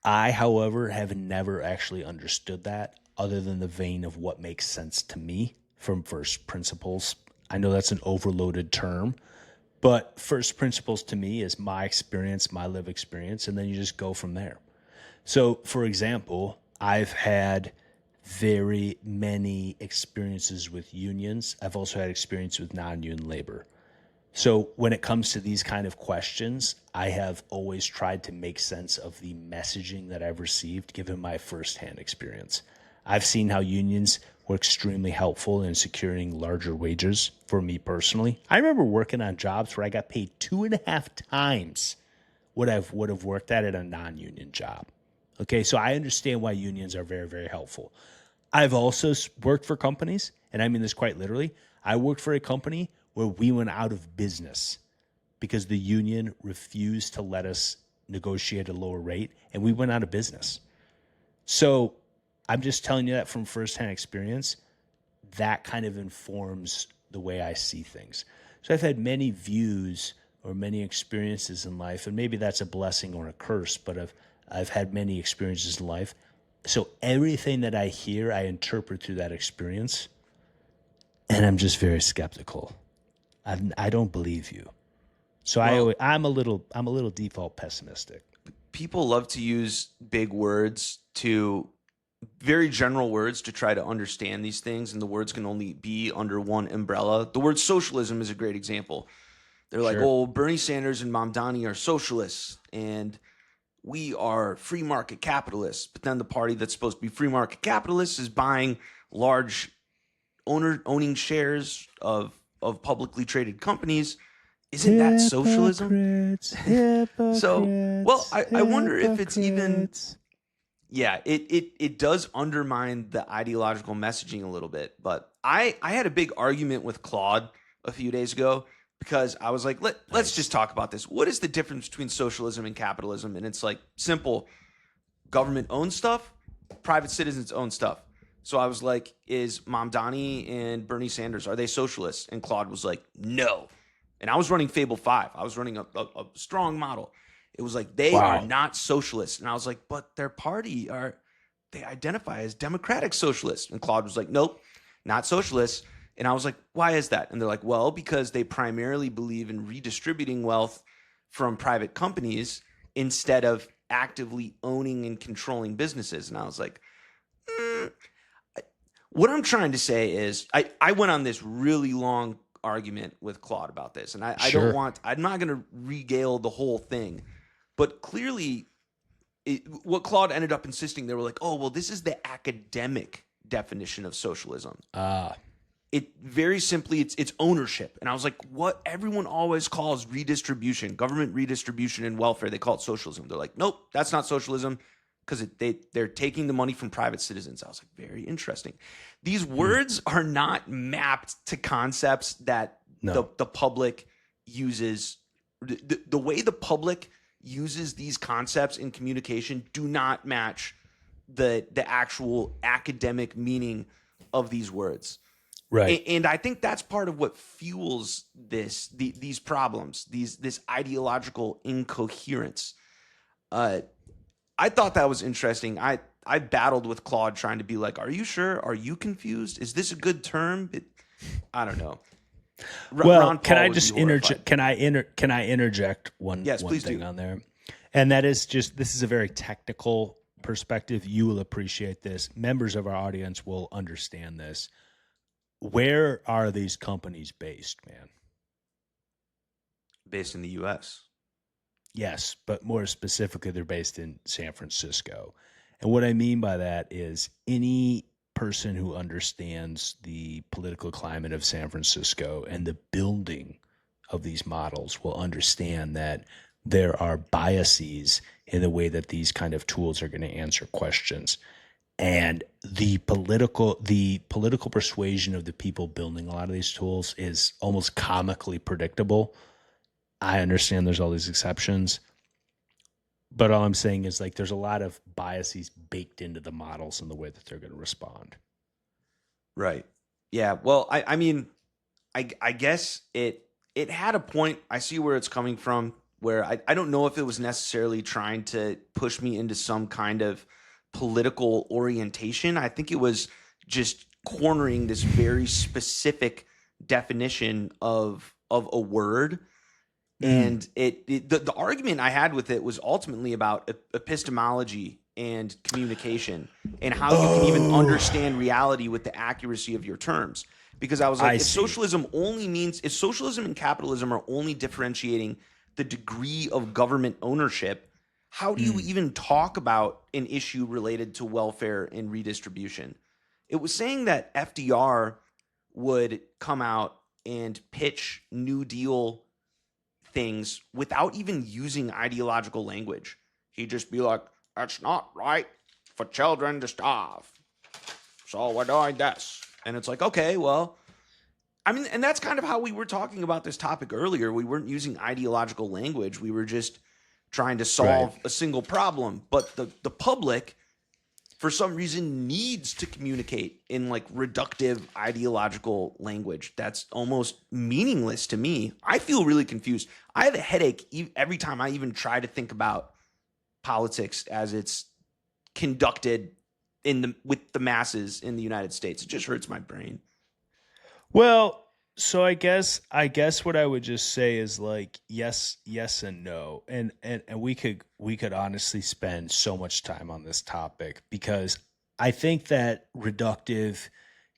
I, however, have never actually understood that other than the vein of what makes sense to me from first principles. I know that's an overloaded term, but first principles to me is my experience, my live experience, and then you just go from there. So, for example, I've had very many experiences with unions. I've also had experience with non-union labor. So when it comes to these kind of questions, I have always tried to make sense of the messaging that I've received given my firsthand experience. I've seen how unions were extremely helpful in securing larger wages for me personally. I remember working on jobs where I got paid 2.5 times what I would have worked at a non-union job. Okay, so I understand why unions are very, very helpful. I've also worked for companies, and I mean this quite literally. I worked for a company where we went out of business because the union refused to let us negotiate a lower rate, and we went out of business. So I'm just telling you that from firsthand experience. That kind of informs the way I see things. So I've had many views or many experiences in life, and maybe that's a blessing or a curse, but I've had many experiences in life. So everything that I hear, I interpret through that experience, and I'm just very skeptical. I don't believe you. So Well, I'm a little default pessimistic. people love to use big words to very general words to try to understand these things, and the words can only be under one umbrella. The word socialism is a great example. They're like, Sure. oh, Bernie Sanders and Mamdani are socialists, and we are free market capitalists. But then the party that's supposed to be free market capitalists is buying large owning shares of publicly traded companies. Isn't that socialism? Hypocrites, So, well, hypocrites, I wonder if it's even, hypocrites. yeah, it does undermine the ideological messaging a little bit. But I had a big argument with Claude a few days ago because I was like, let's Nice. just talk about this. What is the difference between socialism and capitalism? And it's like simple: government owns stuff, private citizens own stuff. So I was like, is Mamdani and Bernie Sanders, are they socialists? And Claude was like, no. And I was running Fable 5. I was running a strong model. It was like, they are Wow. not socialists. And I was like, but their party they identify as democratic socialists. And Claude was like, nope, not socialists. And I was like, why is that? And they're like, well, because they primarily believe in redistributing wealth from private companies instead of actively owning and controlling businesses. And I was like, what I'm trying to say is I went on this really long argument with Claude about this. And I don't Sure. want, I'm not going to regale the whole thing. But clearly, what Claude ended up insisting, they were like, oh, well, this is the academic definition of socialism. Ah, It very simply, it's ownership. And I was like, what everyone always calls redistribution, government redistribution and welfare, they call it socialism. They're like, nope, that's not socialism because they're taking the money from private citizens. I was like, very interesting. These words are not mapped to concepts that no. the public uses. The way the public uses these concepts in communication do not match the actual academic meaning of these words. Right. And I think that's part of what fuels these problems, this ideological incoherence. I thought that was interesting. I battled with Claude trying to be like, are you sure? Are you confused? Is this a good term? I don't know. Well, Ron can Paul I would just be horrified. interject? Can I interject Yes, one please thing do. on there? And that is just this is a very technical perspective. You will appreciate this. Members of our audience will understand this. Where are these companies based, man? Based in the U.S. Yes, but more specifically, they're based in San Francisco. And what I mean by that is any person who understands the political climate of San Francisco and the building of these models will understand that there are biases in the way that these kind of tools are going to answer questions. And the political persuasion of the people building a lot of these tools is almost comically predictable. I understand there's all these exceptions, But all I'm saying is like there's a lot of biases baked into the models and the way that they're going to respond. Right. Yeah. Well, I mean, I guess it had a point. I see where it's coming from. Where I don't know if it was necessarily trying to push me into some kind of political orientation. I think it was just cornering this very specific definition of a word. And the argument I had with it was ultimately about epistemology and communication and how you can even understand reality with the accuracy of your terms. Because I was like, if socialism and capitalism are only differentiating the degree of government ownership, how do you even talk about an issue related to welfare and redistribution? It was saying that FDR would come out and pitch New Deal things without even using ideological language. He'd just be like, it's not right for children to starve, so we're doing this. And it's like, okay, well, I mean, and that's kind of how we were talking about this topic earlier. We weren't using ideological language. We were just trying to solve a single problem. But the public, for some reason, needs to communicate in like reductive ideological language. That's almost meaningless to me. I feel really confused. I have a headache every time I even try to think about politics as it's conducted with the masses in the United States. It just hurts my brain. Well, so I guess what I would just say is like yes and no. And we could honestly spend so much time on this topic because I think that reductive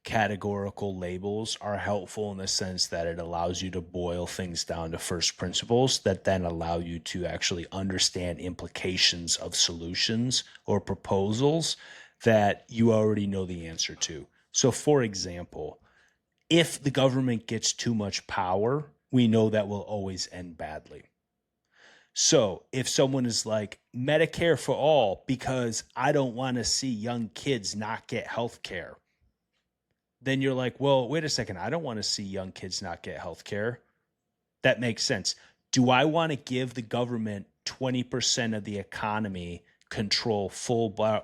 categorical labels are helpful in the sense that it allows you to boil things down to first principles that then allow you to actually understand implications of solutions or proposals that you already know the answer to. So for example, if the government gets too much power, we know that will always end badly. So if someone is like Medicare for all because I don't want to see young kids not get health care, then you're like, well, wait a second. I don't want to see young kids not get health care. That makes sense. Do I want to give the government 20% of the economy control,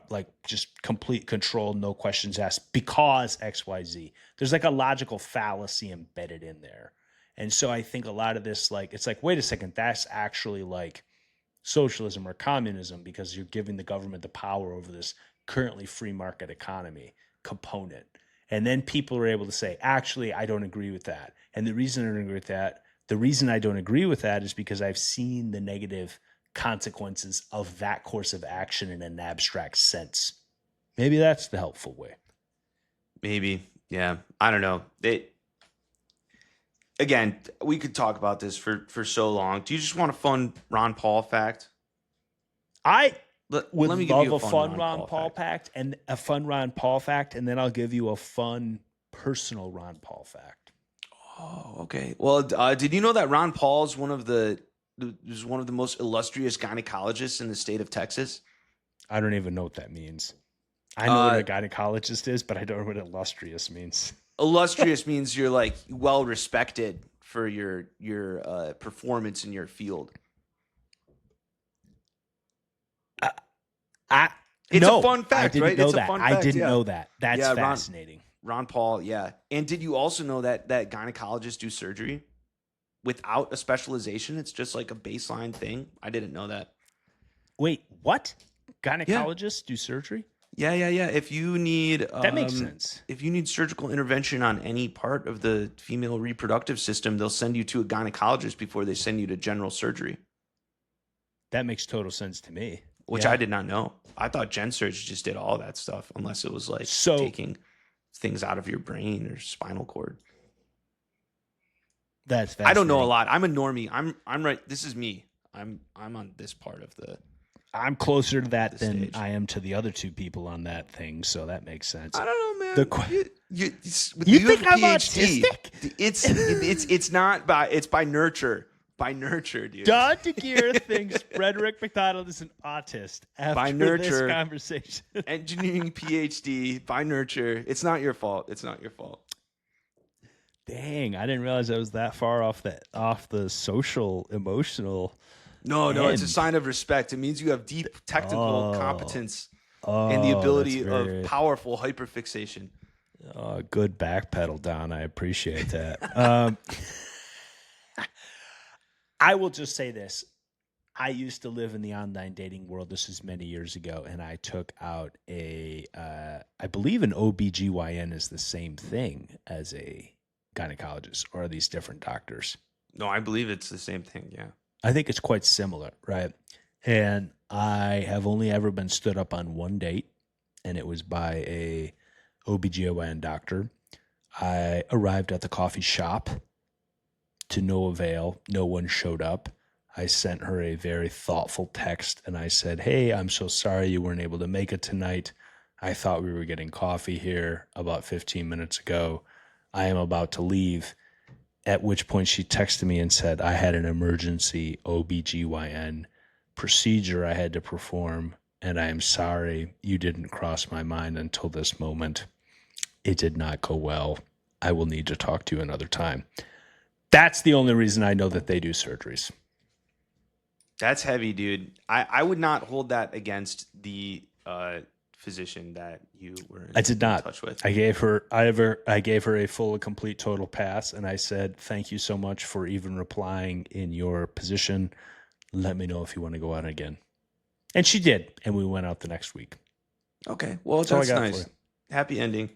like just complete control, no questions asked because XYZ? There's like a logical fallacy embedded in there. And so I think a lot of this, like, it's like, wait a second, that's actually like socialism or communism because you're giving the government the power over this currently free market economy component. And then people are able to say, actually, I don't agree with that. And the reason I don't agree with that is because I've seen the negative consequences of that course of action in an abstract sense. Maybe that's the helpful way. Maybe. Yeah. I don't know. Again, we could talk about this for so long. Do you just want a fun Ron Paul fact? I would love a fun Ron Paul fact and a fun Ron Paul fact, and then I'll give you a fun personal Ron Paul fact. Oh, okay. Well, did you know that Ron Paul is one of the most illustrious gynecologists in the state of Texas? I don't even know what that means. I know what a gynecologist is, but I don't know what illustrious means. Illustrious means you're like well respected for your performance in your field. It's a fun fact, right? It's a fun fact. I didn't know that. That's fascinating. Ron Paul, yeah. And did you also know that gynecologists do surgery without a specialization? It's just like a baseline thing. I didn't know that. Wait, what? Gynecologists do surgery? Yeah. If you need that makes sense. If you need surgical intervention on any part of the female reproductive system, they'll send you to a gynecologist before they send you to general surgery. That makes total sense to me. Which I did not know. I thought gen surge just did all that stuff, unless it was like taking things out of your brain or spinal cord. That's fascinating. I don't know a lot. I'm a normie. I'm right. This is me. I'm on this part of the. I'm closer to that than stage. I am to the other two people on that thing, so that makes sense. I don't know, man. You think I'm autistic? It's not by. It's by nurture. By nurture, dude. Don DeGear thinks Brederick McDonald is an autist after by nurture, this conversation. Engineering PhD by nurture. It's not your fault. It's not your fault. Dang, I didn't realize I was that far off the social, emotional No, it's a And sign of respect. It means you have deep technical competence and the that's ability of very powerful hyperfixation. good backpedal, Don. I appreciate that. I will just say this. I used to live in the online dating world. This is many years ago, and I took out I believe an OBGYN is the same thing as a gynecologist, or are these different doctors? No, I believe it's the same thing. Yeah. I think it's quite similar, right? And I have only ever been stood up on one date, and it was by a OBGYN doctor. I arrived at the coffee shop to no avail. No one showed up. I sent her a very thoughtful text, and I said, "Hey, I'm so sorry you weren't able to make it tonight. I thought we were getting coffee here about 15 minutes ago. I am about to leave." At which point she texted me and said, "I had an emergency OBGYN procedure I had to perform, and I am sorry you didn't cross my mind until this moment. It did not go well. I will need to talk to you another time." That's the only reason I know that they do surgeries. That's heavy, dude. I would not hold that against the physician that you were I did not. in touch with. I gave her a full and complete total pass, and I said, "Thank you so much for even replying in your position. Let me know if you want to go out again." And she did, and we went out the next week. Okay, well, all I that's got for nice. you. Happy ending.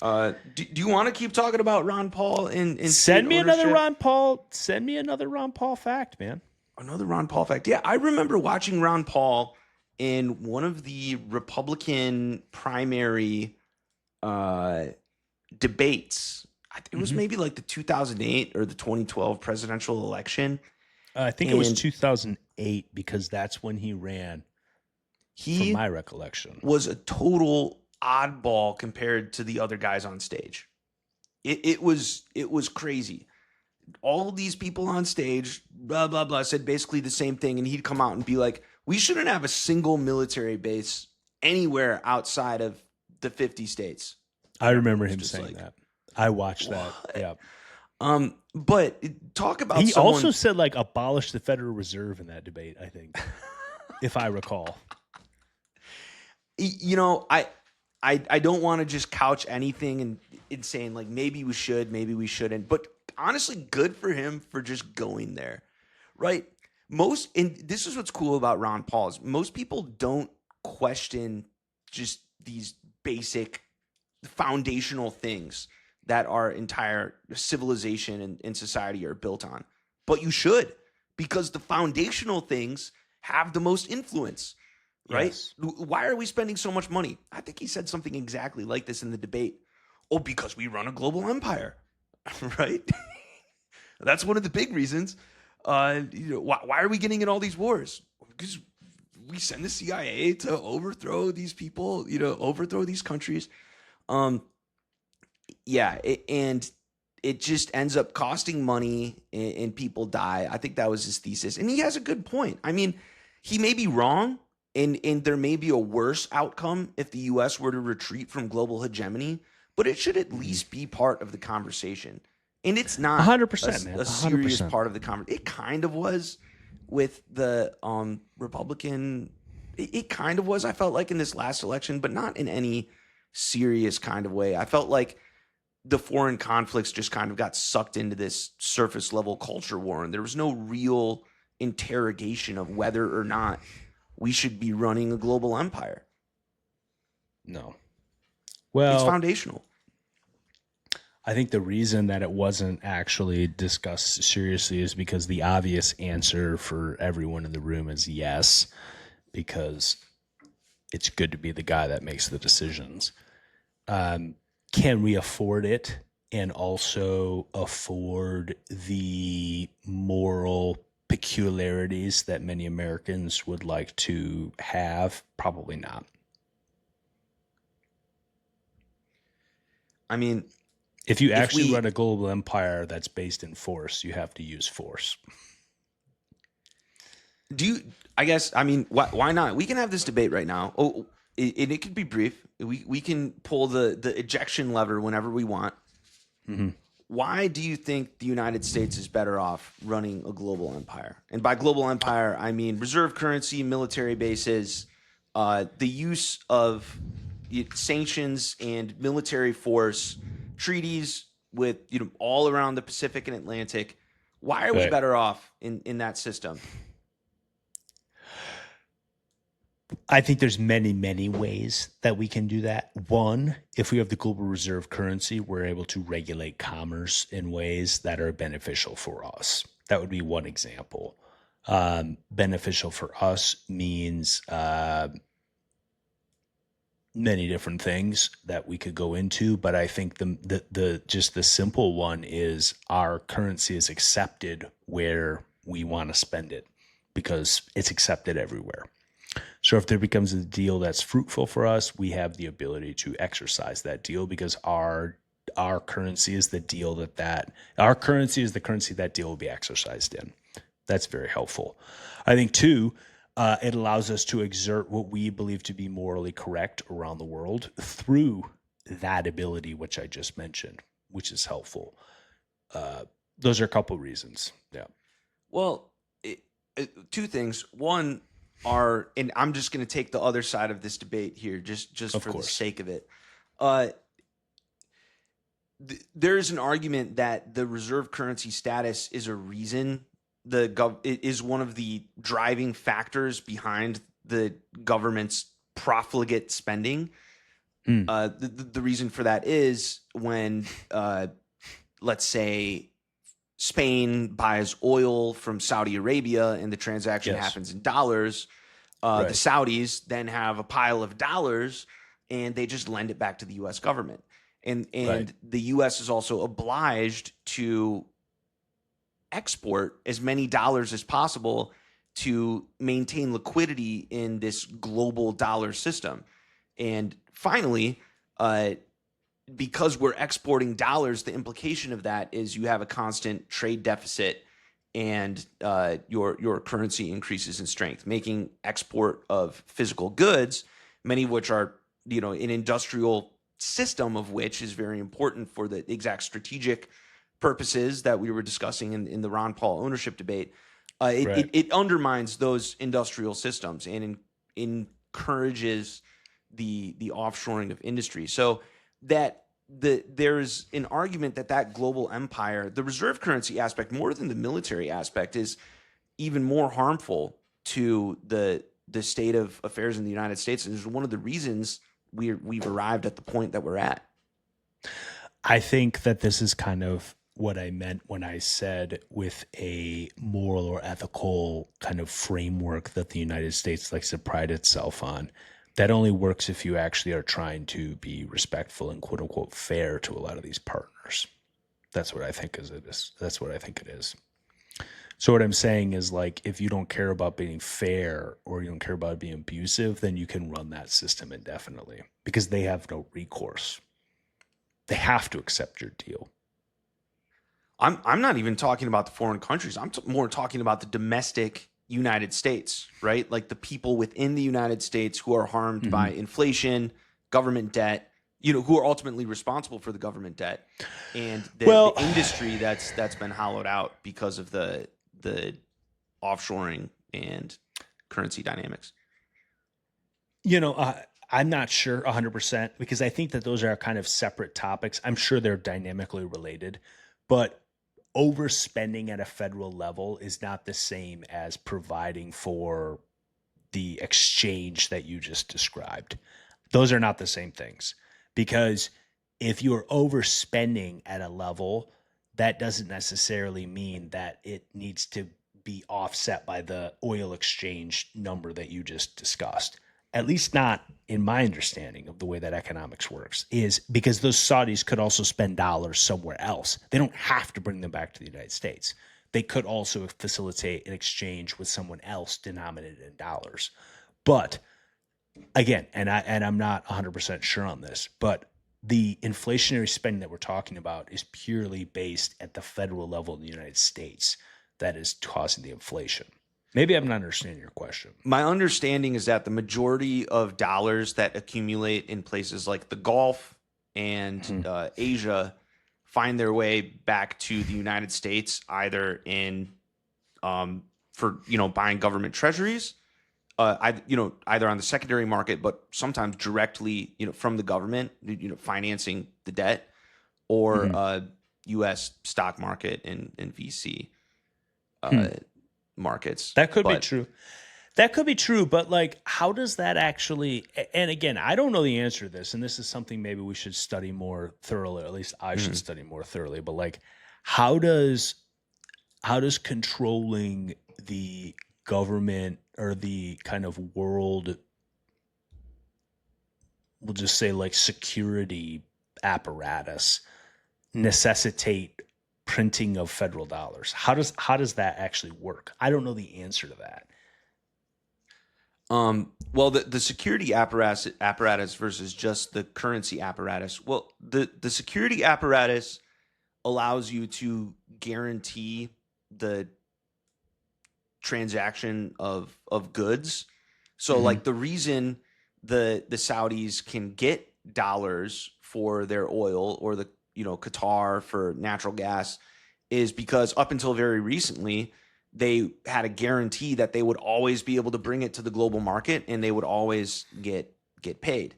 Do you want to keep talking about Ron Paul and Send me state another ownership? Ron Paul. Send me another Ron Paul fact, man. Another Ron Paul fact. Yeah, I remember watching Ron Paul in one of the Republican primary debates. I think it was maybe like the 2008 or the 2012 presidential election. I think it was And 2008 because that's when he ran, from He my recollection. was a total oddball compared to the other guys on stage. It was crazy. All of these people on stage, blah, blah, blah, said basically the same thing. And he'd come out and be like, we shouldn't have a single military base anywhere outside of the 50 states. I remember him just saying like, that. I watched that. Yeah. But talk about He someone. also said like abolish the Federal Reserve in that debate, I think, if I recall. You know, I don't want to just couch anything in saying like maybe we should, maybe we shouldn't. But honestly, good for him for just going there, right? And this is what's cool about Ron Paul is most people don't question just these basic foundational things that our entire civilization and society are built on. But you should, because the foundational things have the most influence, right? Yes. Why are we spending so much money? I think he said something exactly like this in the debate. Oh, because we run a global empire, right? That's one of the big reasons. Why are we getting in all these wars? Because we send the CIA to overthrow these people, overthrow these countries. And it just ends up costing money and people die. I think that was his thesis. And he has a good point. I mean, he may be wrong and there may be a worse outcome if the U.S. were to retreat from global hegemony, but it should at least be part of the conversation. And it's not 100%, man. a serious 100%. part of the conversation. It kind of was with the Republican. It kind of was, I felt like, in this last election, but not in any serious kind of way. I felt like the foreign conflicts just kind of got sucked into this surface level culture war, and there was no real interrogation of whether or not we should be running a global empire. No. It's Well, foundational. I think the reason that it wasn't actually discussed seriously is because the obvious answer for everyone in the room is yes, because it's good to be the guy that makes the decisions. Can we afford it and also afford the moral peculiarities that many Americans would like to have? Probably not. I mean, If you actually run a global empire that's based in force, you have to use force. Why not? We can have this debate right now. Oh, it could be brief. We can pull the ejection lever whenever we want. Mm-hmm. why do you think the United States is better off running a global empire? And by global empire, I mean reserve currency, military bases, the use of sanctions and military force, treaties with all around the Pacific and Atlantic. Why are we Right. better off in that system? I think there's many, many ways that we can do that. One, if we have the global reserve currency, we're able to regulate commerce in ways that are beneficial for us. That would be one example. Beneficial for us means many different things that we could go into, but I think the just the simple one is our currency is accepted where we want to spend it because it's accepted everywhere. So if there becomes a deal that's fruitful for us, we have the ability to exercise that deal because our currency is the deal that our currency is the currency that deal will be exercised in. That's very helpful. I think too, it allows us to exert what we believe to be morally correct around the world through that ability, which I just mentioned, which is helpful. Those are a couple of reasons. Yeah. Well, two things. One, and I'm just going to take the other side of this debate here, just for the sake of it. There is an argument that the reserve currency status is a reason it is one of the driving factors behind the government's profligate spending. The reason for that is when, let's say, Spain buys oil from Saudi Arabia and the transaction happens in dollars. The Saudis then have a pile of dollars and they just lend it back to the U.S. government. And the U.S. is also obliged to export as many dollars as possible to maintain liquidity in this global dollar system. And finally, because we're exporting dollars, the implication of that is you have a constant trade deficit and your currency increases in strength, making export of physical goods, many of which are, an industrial system of which is very important for the exact strategic purposes that we were discussing in the Ron Paul ownership debate. It undermines those industrial systems and encourages the offshoring of industry. So that there's an argument that global empire, the reserve currency aspect, more than the military aspect, is even more harmful to the state of affairs in the United States. And is one of the reasons we've arrived at the point that we're at. I think that this is kind of what I meant when I said with a moral or ethical kind of framework that the United States likes to pride itself on. That only works if you actually are trying to be respectful and quote unquote fair to a lot of these partners. That's what I think That's what I think it is. So what I'm saying is, like, if you don't care about being fair or you don't care about being abusive, then you can run that system indefinitely because they have no recourse. They have to accept your deal. I'm not even talking about the foreign countries. I'm more talking about the domestic United States, right? Like the people within the United States who are harmed by inflation, government debt, who are ultimately responsible for the government debt, and the industry that's been hollowed out because of the offshoring and currency dynamics. I'm not sure 100% because I think that those are kind of separate topics. I'm sure they're dynamically related, but overspending at a federal level is not the same as providing for the exchange that you just described. Those are not the same things, because if you're overspending at a level, that doesn't necessarily mean that it needs to be offset by the oil exchange number that you just discussed. At least not in my understanding of the way that economics works, is because those Saudis could also spend dollars somewhere else. They don't have to bring them back to the United States. They could also facilitate an exchange with someone else denominated in dollars. But again, and I'm not 100% sure on this, but the inflationary spending that we're talking about is purely based at the federal level in the United States that is causing the inflation. Maybe I'm not understanding your question. My understanding is that the majority of dollars that accumulate in places like the Gulf and Asia find their way back to the United States, either in for buying government treasuries, either on the secondary market, but sometimes directly from the government, financing the debt, or U.S. stock market and VC markets. That could be true. That could be true, but like, how does that actually? And again, I don't know the answer to this, and this is something maybe we should study more thoroughly. Or at least I should study more thoroughly. But like, how does controlling the government or the kind of world, we'll just say like security apparatus, necessitate printing of federal dollars? How does that actually work? I don't know the answer to that. Well, the security apparatus versus just the currency apparatus. Well, the security apparatus allows you to guarantee the transaction of goods. So like the reason the Saudis can get dollars for their oil, or the Qatar for natural gas, is because up until very recently they had a guarantee that they would always be able to bring it to the global market and they would always get paid.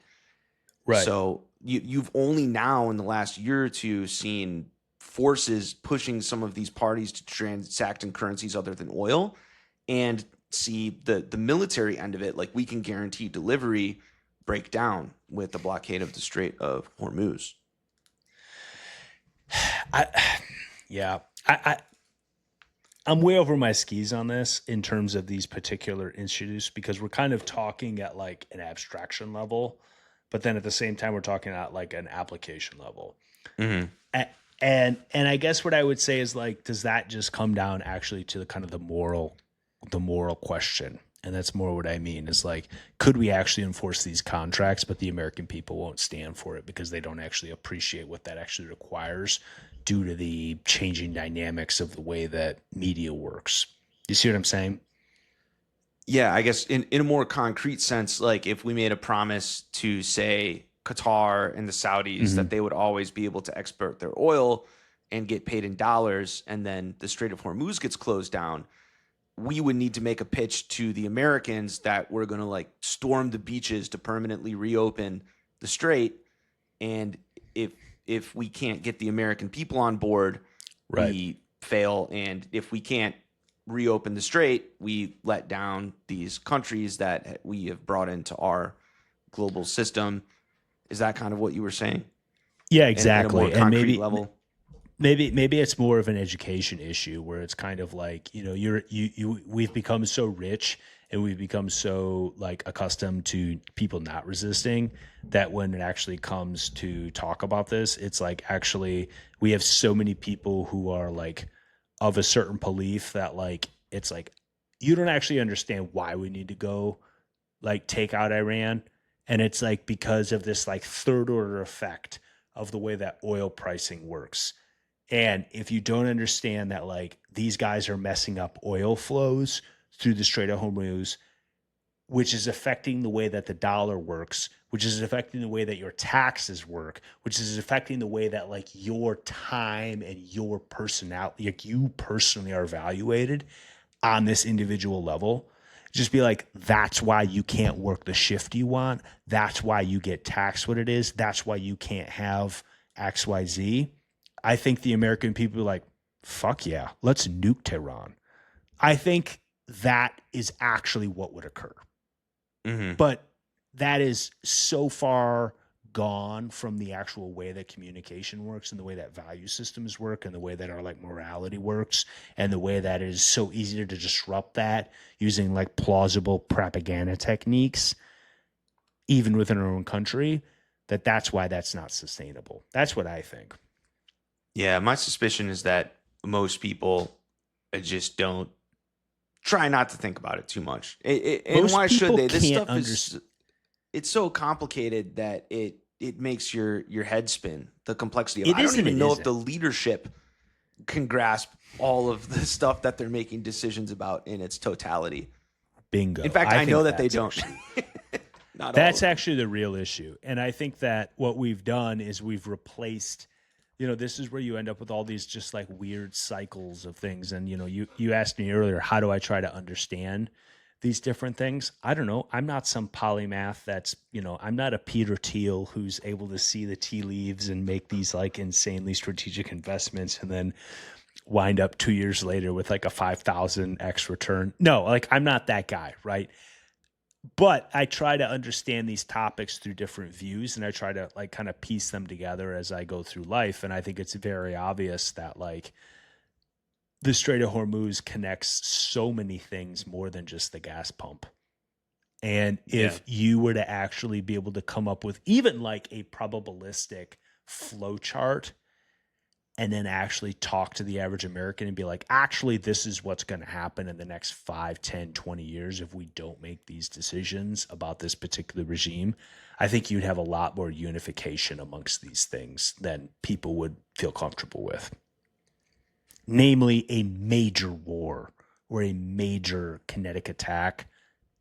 Right. So you've only now in the last year or two seen forces pushing some of these parties to transact in currencies other than oil, and see the military end of it, like we can guarantee delivery, break down with the blockade of the Strait of Hormuz. I'm way over my skis on this in terms of these particular issues, because we're kind of talking at like an abstraction level, but then at the same time we're talking at like an application level. And I guess what I would say is like, does that just come down actually to the kind of the moral question? And that's more what I mean is like, could we actually enforce these contracts, but the American people won't stand for it because they don't actually appreciate what that actually requires due to the changing dynamics of the way that media works. You see what I'm saying? Yeah, I guess in a more concrete sense, like if we made a promise to, say, Qatar and the Saudis that they would always be able to export their oil and get paid in dollars, and then the Strait of Hormuz gets closed down, we would need to make a pitch to the Americans that we're going to like storm the beaches to permanently reopen the strait. And if we can't get the American people on board, we fail. And if we can't reopen the strait, we let down these countries that we have brought into our global system. Is that kind of what you were saying? Yeah, exactly. And maybe level. Maybe it's more of an education issue where it's kind of like, we've become so rich and we've become so like accustomed to people not resisting that when it actually comes to talk about this, it's like, actually we have so many people who are like of a certain belief that like, it's like, you don't actually understand why we need to go like take out Iran. And it's like, because of this like third order effect of the way that oil pricing works. And if you don't understand that, like, these guys are messing up oil flows through the Strait of Hormuz, which is affecting the way that the dollar works, which is affecting the way that your taxes work, which is affecting the way that like your time and your personality, like you personally are evaluated on this individual level. Just be like, that's why you can't work the shift you want. That's why you get taxed what it is. That's why you can't have XYZ. I think the American people are like, fuck yeah, let's nuke Tehran. I think that is actually what would occur. But that is so far gone from the actual way that communication works and the way that value systems work and the way that our like morality works and the way that it is so easy to disrupt that using like plausible propaganda techniques, even within our own country, that's why that's not sustainable. That's what I think. Yeah, my suspicion is that most people just don't try not to think about it too much. And why should they? This stuff is it's so complicated that it makes your head spin. The complexity of it. I don't even know if the leadership can grasp all of the stuff that they're making decisions about in its totality. Bingo. In fact, I know that they don't. That's actually the real issue. And I think that what we've done is we've replaced this is where you end up with all these just like weird cycles of things. And, you asked me earlier, how do I try to understand these different things? I don't know. I'm not some polymath I'm not a Peter Thiel who's able to see the tea leaves and make these like insanely strategic investments and then wind up 2 years later with like a 5,000x return. No, like I'm not that guy, right? But I try to understand these topics through different views, and I try to like kind of piece them together as I go through life. And I think it's very obvious that like the Strait of Hormuz connects so many things more than just the gas pump. And if you were to actually be able to come up with even like a probabilistic flow chart and then actually talk to the average American and be like, actually, this is what's going to happen in the next 5, 10, 20 years if we don't make these decisions about this particular regime, I think you'd have a lot more unification amongst these things than people would feel comfortable with. Namely, a major war or a major kinetic attack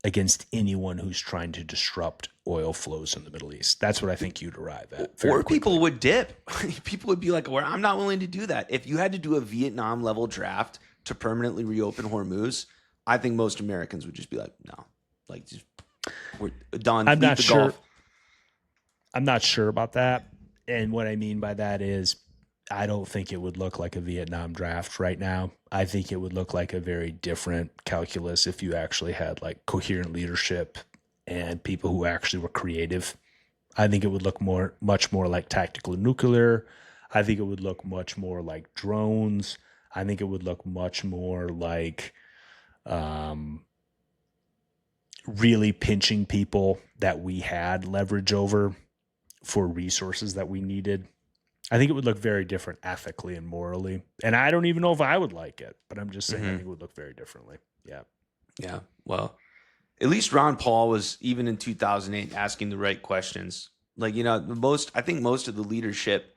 against anyone who's trying to disrupt oil flows in the Middle East. That's what I think you'd arrive at. Or people would dip. People would be like, well, I'm not willing to do that. If you had to do a Vietnam level draft to permanently reopen Hormuz, I think most Americans would just be like, no, like just we're done. I'm not sure. Golf. I'm not sure about that. And what I mean by that is I don't think it would look like a Vietnam draft right now. I think it would look like a very different calculus if you actually had like coherent leadership and people who actually were creative. I think it would look much more like tactical nuclear. I think it would look much more like drones. I think it would look much more like really pinching people that we had leverage over for resources that we needed. I think it would look very different ethically and morally. And I don't even know if I would like it, but I'm just saying I think it would look very differently. Yeah. Yeah. Well, at least Ron Paul was, even in 2008, asking the right questions. Like, I think most of the leadership,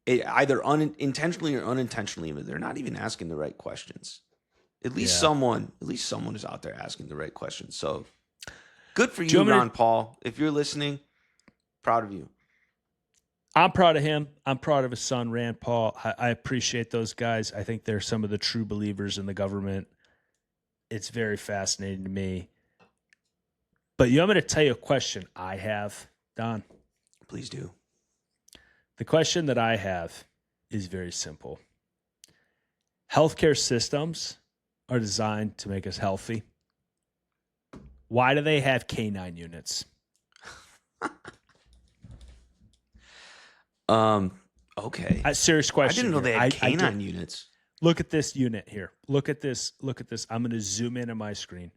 either unintentionally or unintentionally, but they're not even asking the right questions. At least someone is out there asking the right questions. So good for you, Ron Paul. If you're listening, proud of you. I'm proud of him. I'm proud of his son, Rand Paul. I appreciate those guys. I think they're some of the true believers in the government. It's very fascinating to me. But I'm going to tell you a question I have, Don. Please do. The question that I have is very simple. Healthcare systems are designed to make us healthy. Why do they have K-9 units? Okay. Serious question. I didn't know they had K-9 units. Look at this unit here. Look at this. I'm going to zoom in on my screen.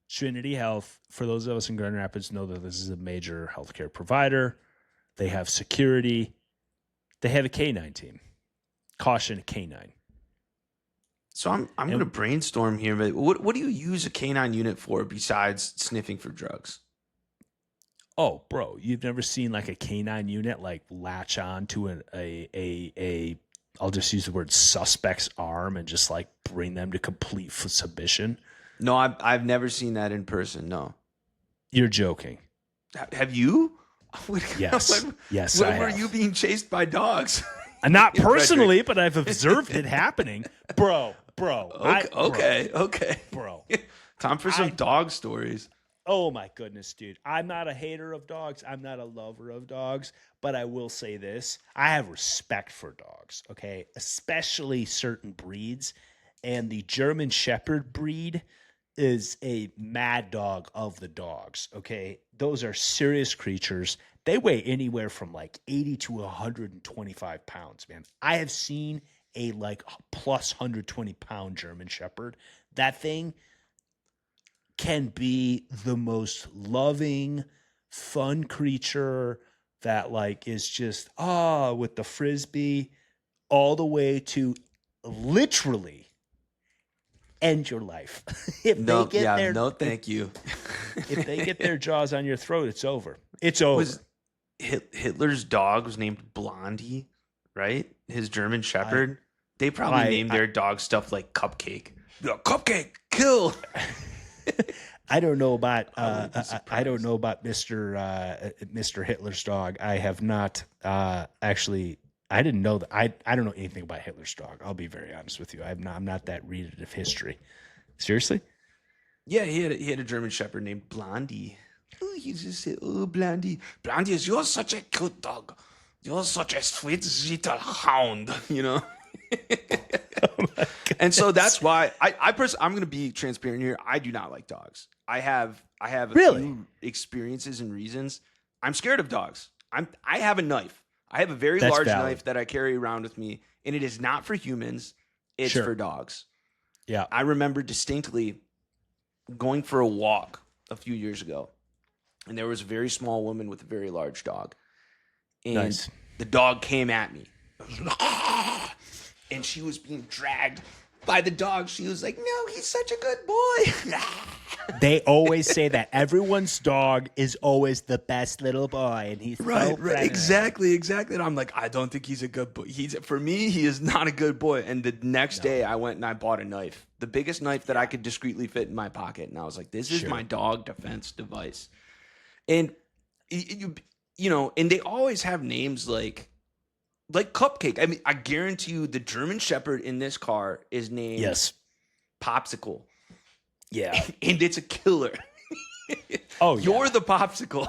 Trinity Health, for those of us in Grand Rapids, know that this is a major healthcare provider. They have security. They have a K-9 team. Caution, K-9. So I'm going to brainstorm here, but what do you use a K-9 unit for besides sniffing for drugs? Oh, bro, you've never seen like a K-9 unit like latch on to a I'll just use the word suspect's arm and just like bring them to complete submission? No, I've never seen that in person. No. You're joking. Have you? Yes. Yes, when were you being chased by dogs? Not personally, but I've observed it happening. Bro. Okay. Bro. Time for some dog stories. Oh my goodness, dude. I'm not a hater of dogs. I'm not a lover of dogs, but I will say this. I have respect for dogs, okay? Especially certain breeds. And the German Shepherd breed is a mad dog of the dogs, okay? Those are serious creatures. They weigh anywhere from like 80 to 125 pounds, man. I have seen a like plus 120-pound German Shepherd. That thing can be the most loving, fun creature that like is just with the frisbee all the way to literally end your life. Thank you. If they get their jaws on your throat, it's over. It's over. Hitler's dog was named Blondie, right? His German Shepherd. They probably named their dog stuff like Cupcake. Cupcake, kill. I don't know about I don't know about Mr. Hitler's dog. I have not actually I didn't know that. I don't know anything about Hitler's dog. I'll be very honest with you. I'm not that readed of history. Seriously? Yeah, he had a German Shepherd named Blondie. Oh, he just said, "Oh, Blondie, Blondie, you're such a cute dog. You're such a sweet little hound." You know. Oh my And so goodness. that's why I'm going to be transparent here. I do not like dogs. I have a Really? few experiences and reasons. I'm scared of dogs. I have a knife. I have a very That's large valid. knife that I carry around with me, and it is not for humans. It's Sure. for dogs. Yeah. I remember distinctly going for a walk a few years ago, and there was a very small woman with a very large dog, and Nice. the dog came at me, and she was being dragged by the dog. She was like, "No, he's such a good boy." They always say that everyone's dog is always the best little boy, and he's so Right, friendly. exactly. And I'm like, I don't think he's a good boy. For me, he is not a good boy. And the next day, I went and I bought a knife, the biggest knife that I could discreetly fit in my pocket, and I was like, this is Sure. my dog defense device. And and they always have names like Cupcake. I mean, I guarantee you, the German Shepherd in this car is named Yes. Popsicle, Yeah. and it's a killer. Oh, You're yeah. the popsicle.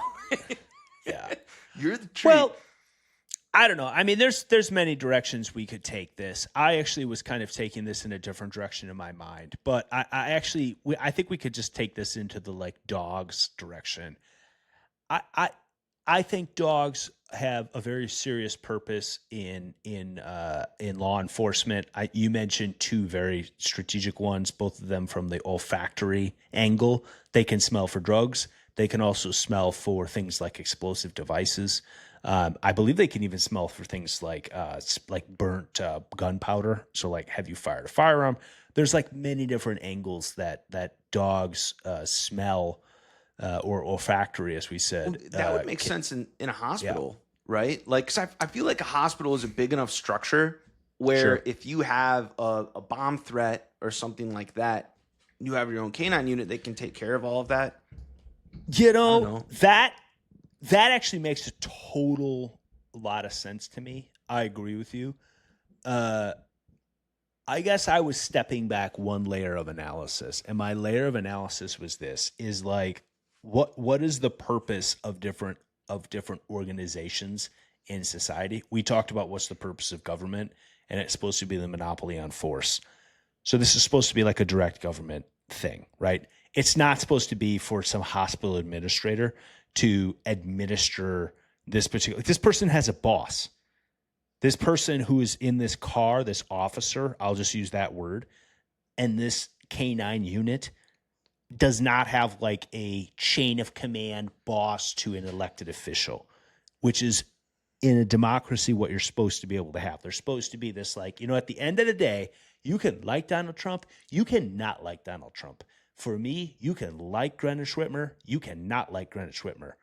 Yeah. You're the treat. Well, I don't know. I mean, there's many directions we could take this. I actually was kind of taking this in a different direction in my mind, but I think we could just take this into the like dogs direction. I think dogs have a very serious purpose in law enforcement. You mentioned two very strategic ones, both of them from the olfactory angle. They can smell for drugs. They can also smell for things like explosive devices. I believe they can even smell for things like burnt gunpowder. So, like, have you fired a firearm? There's like many different angles that dogs smell. Or olfactory, as we said. Well, that would make sense in a hospital, right? Like, 'cause I feel like a hospital is a big enough structure where Sure. if you have a bomb threat or something like that, you have your own K-9 unit that can take care of all of that. You don't know, know. that actually makes a total lot of sense to me. I agree with you. I guess I was stepping back one layer of analysis, and my layer of analysis was this: is like, what is the purpose of different organizations in society? We talked about what's the purpose of government, and it's supposed to be the monopoly on force. So this is supposed to be like a direct government thing, right? It's not supposed to be for some hospital administrator to administer this particular. This person has a boss. This person who is in this car, this officer, I'll just use that word, and this K-9 unit does not have like a chain of command boss to an elected official, which is in a democracy what you're supposed to be able to have. There's supposed to be this like, at the end of the day, you can like Donald Trump, you cannot like Donald Trump. For me, you can like Greenwich Whitmer, you cannot like Greenwich Whitmer.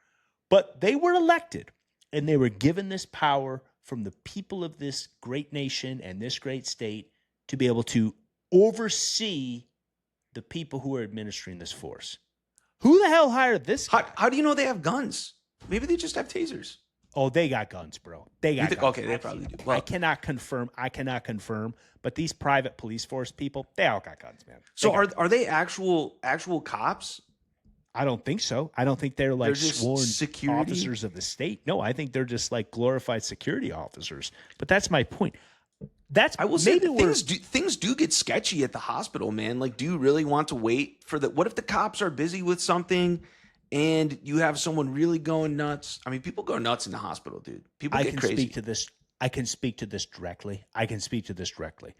But they were elected, and they were given this power from the people of this great nation and this great state to be able to oversee the people who are administering this force. Who the hell hired this guy? How do you know they have guns? Maybe they just have tasers. Oh, they got guns, bro. They got guns. Okay, they probably do. Well, I cannot confirm, but these private police force people, they all got guns, man. so are they actual cops? I don't think so. I don't think they're like just sworn security? officers of the state. No, I think they're just like glorified security officers. But that's my point. I will say maybe that things do get sketchy at the hospital, man. Like, do you really want to wait for what if the cops are busy with something and you have someone really going nuts? I mean, people go nuts in the hospital, dude. People get crazy. I can speak to this directly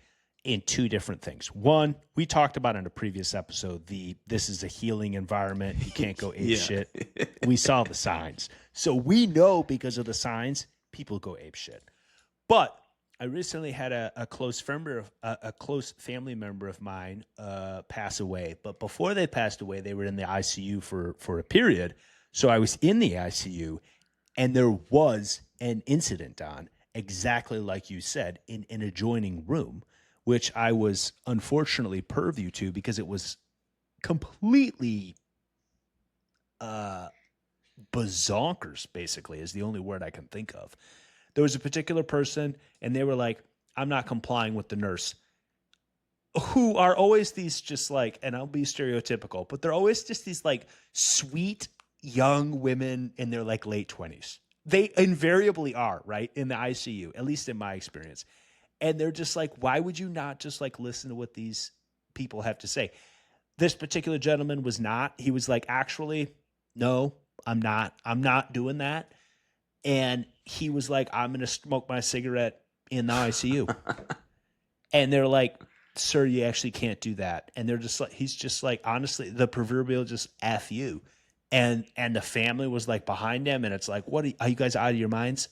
in two different things. One, we talked about in a previous episode, this is a healing environment. You can't go ape shit. We saw the signs. So we know because of the signs, people go ape shit. But I recently had a close family member of mine pass away. But before they passed away, they were in the ICU for a period. So I was in the ICU, and there was an incident on exactly like you said in an adjoining room, which I was unfortunately purview to because it was completely bazonkers, basically, is the only word I can think of. There was a particular person, and they were like, I'm not complying with the nurse, who are always these just like, and I'll be stereotypical, but they're always just these like sweet young women in their like late 20s. They invariably are, right? In the ICU, at least in my experience. And they're just like, why would you not just like listen to what these people have to say? This particular gentleman was not. He was like, actually, no, I'm not doing that. And he was like, I'm going to smoke my cigarette in the ICU. And they're like, sir, you actually can't do that. And they're just like, he's just like, honestly, the proverbial just F you. And the family was like behind him. And it's like, what are you guys out of your minds?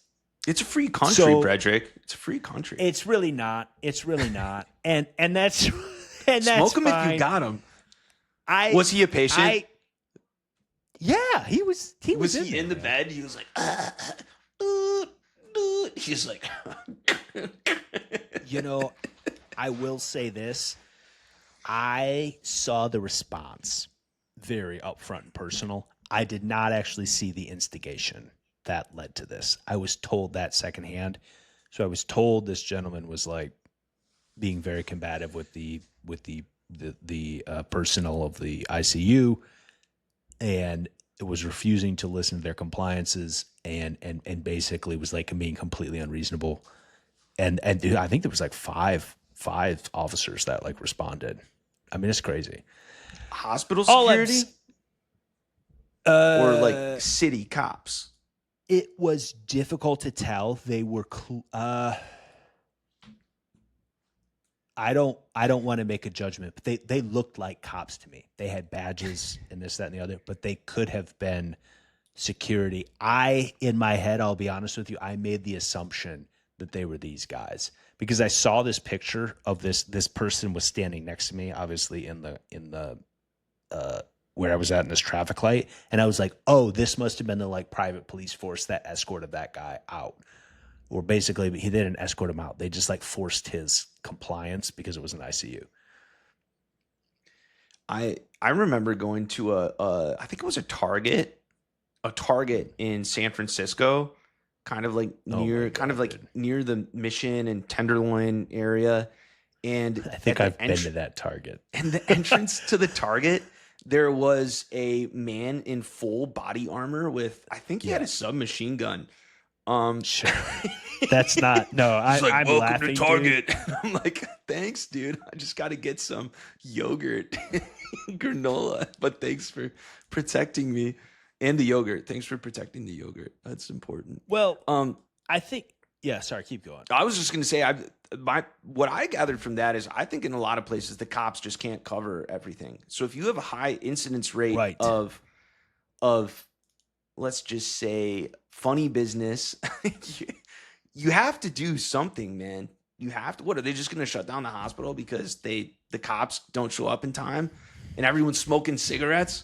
It's a free country, Brederick. It's a free country. It's really not. It's really not. And that's Smoke him fine. if you got him. Was he a patient? Yeah, he was in the bed? He was like, he's like, I will say this. I saw the response very upfront and personal. I did not actually see the instigation that led to this. I was told that secondhand. So I was told this gentleman was like being very combative with the personnel of the ICU, and it was refusing to listen to their compliances, and basically was like being completely unreasonable. And I think there was like five officers that like responded. I mean, it's crazy. Hospital security, or like city cops. It was difficult to tell. They were. I don't want to make a judgment, but they looked like cops to me. They had badges and this, that, and the other, but they could have been security. In my head, I'll be honest with you, I made the assumption that they were these guys because I saw this picture of this person was standing next to me, obviously in the where I was at in this traffic light. And I was like, oh, this must have been the like private police force that escorted that guy out. Or basically, he didn't escort him out. They just like forced his compliance because it was an ICU. I remember going to I think it was a Target in San Francisco, kind of like near the Mission and Tenderloin area. And I think I've been to that Target. And the entrance to the Target, there was a man in full body armor with, I think he had a submachine gun. Sure. That's not, no, He's like, I'm welcome laughing, to Target. I'm like, thanks, dude. I just got to get some yogurt, granola, but thanks for protecting me and the yogurt. Thanks for protecting the yogurt. That's important. Well, I think, yeah, sorry, keep going. I was just going to say, what I gathered from that is I think in a lot of places, the cops just can't cover everything. So if you have a high incidence rate of, let's just say, funny business, you have to do something, man. You have to. What are they just going to shut down the hospital because the cops don't show up in time and everyone's smoking cigarettes?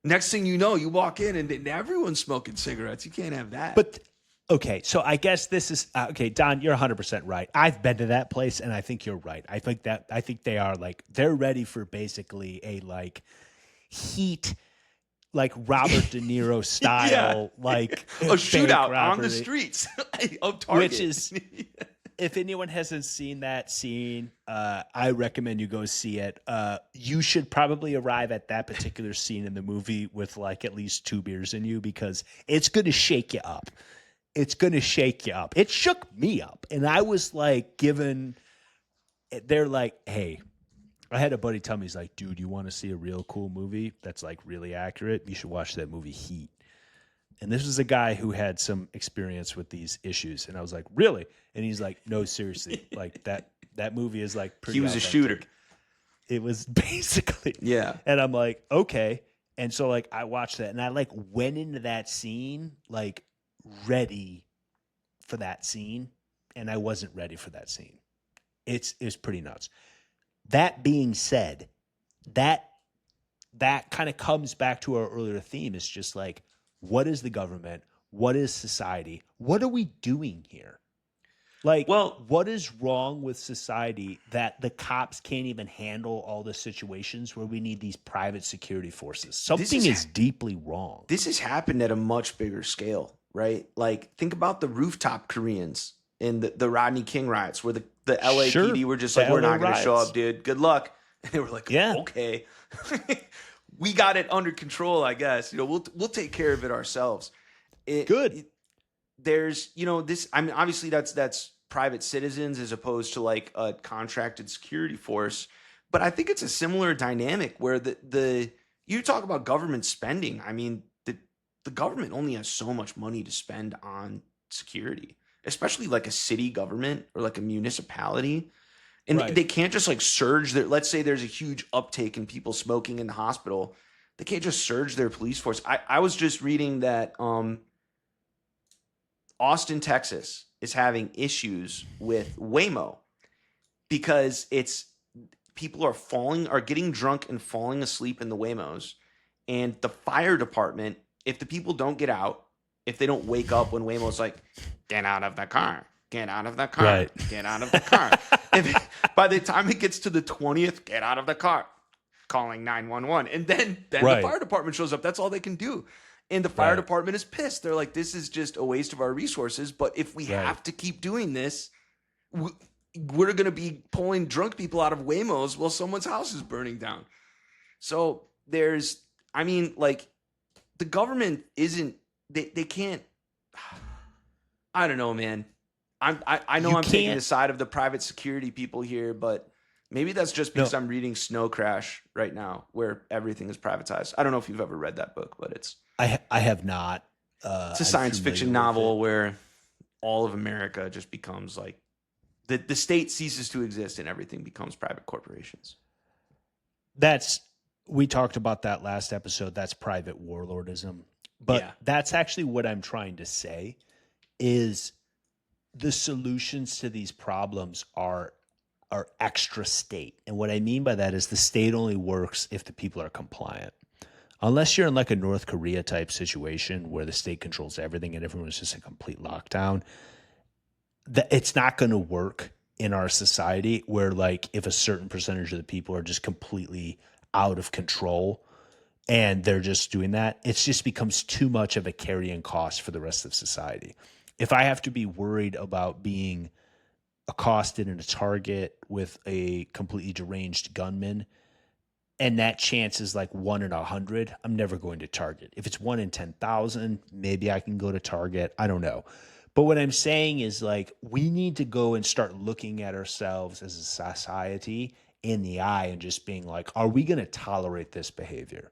Next thing you know, you walk in and everyone's smoking cigarettes. You can't have that. But okay, so I guess this is okay, Don. You're 100% right. I've been to that place, and I think you're right. I think they are like they're ready for basically a like heat. Like Robert De Niro style, like a shootout on the streets of Target. Which is, if anyone hasn't seen that scene, I recommend you go see it. You should probably arrive at that particular scene in the movie with like at least 2 beers in you because it's going to shake you up. It's going to shake you up. It shook me up, and I was like, they're like, hey. I had a buddy tell me, he's like, dude, you want to see a real cool movie that's like really accurate? You should watch that movie Heat. And this was a guy who had some experience with these issues. And I was like, really? And he's like, no, seriously. Like that movie is like pretty He was authentic. a shooter. It was basically. Yeah. And I'm like, okay. And so like I watched that and I like went into that scene like ready for that scene. And I wasn't ready for that scene. It's pretty nuts. That being said, that kind of comes back to our earlier theme. It's just like, what is the government? What is society? What are we doing here? Like, well, what is wrong with society that the cops can't even handle all the situations where we need these private security forces? Something is deeply wrong. This has happened at a much bigger scale. right? Like, think about the rooftop Koreans in the Rodney King riots, where the Sure. LAPD were just The like, we're LA not going to show riots. up, dude. Good luck. And they were like, Yeah. okay, we got it under control, I guess. We'll take care of it ourselves. Good. There's, this. I mean, obviously that's private citizens as opposed to like a contracted security force. But I think it's a similar dynamic where the you talk about government spending. I mean, the government only has so much money to spend on security, especially like a city government or like a municipality. And Right. they can't just like surge their, let's say there's a huge uptake in people smoking in the hospital. They can't just surge their police force. I was just reading that Austin, Texas is having issues with Waymo because people are getting drunk and falling asleep in the Waymos. And the fire department, if the people don't get out, if they don't wake up when Waymo's like, get out of the car, get out of the car, Right. get out of the car. By the time it gets to the 20th, get out of the car, calling 911. And then Right. the fire department shows up. That's all they can do. And the fire Right. department is pissed. They're like, this is just a waste of our resources. But if we Right. have to keep doing this, we're going to be pulling drunk people out of Waymos while someone's house is burning down. So like, the government isn't, they can't, I don't know, man. I know I'm taking the side of the private security people here, but maybe that's just because I'm reading Snow Crash right now, where everything is privatized. I don't know if you've ever read that book, but I have not. It's a science fiction novel where all of America just becomes like, the state ceases to exist and everything becomes private corporations. We talked about that last episode. That's private warlordism. But that's actually what I'm trying to say is the solutions to these problems are extra state. And what I mean by that is the state only works if the people are compliant. Unless you're in like a North Korea type situation where the state controls everything and everyone's just a complete lockdown, it's not going to work in our society where like if a certain percentage of the people are just completely out of control and they're just doing that, it just becomes too much of a carrying cost for the rest of society. If I have to be worried about being accosted in a Target with a completely deranged gunman, and that chance is like 1 in 100, I'm never going to Target. If it's 1 in 10,000, maybe I can go to Target. I don't know. But what I'm saying is like, we need to go and start looking at ourselves as a society in the eye and just being like, are we going to tolerate this behavior?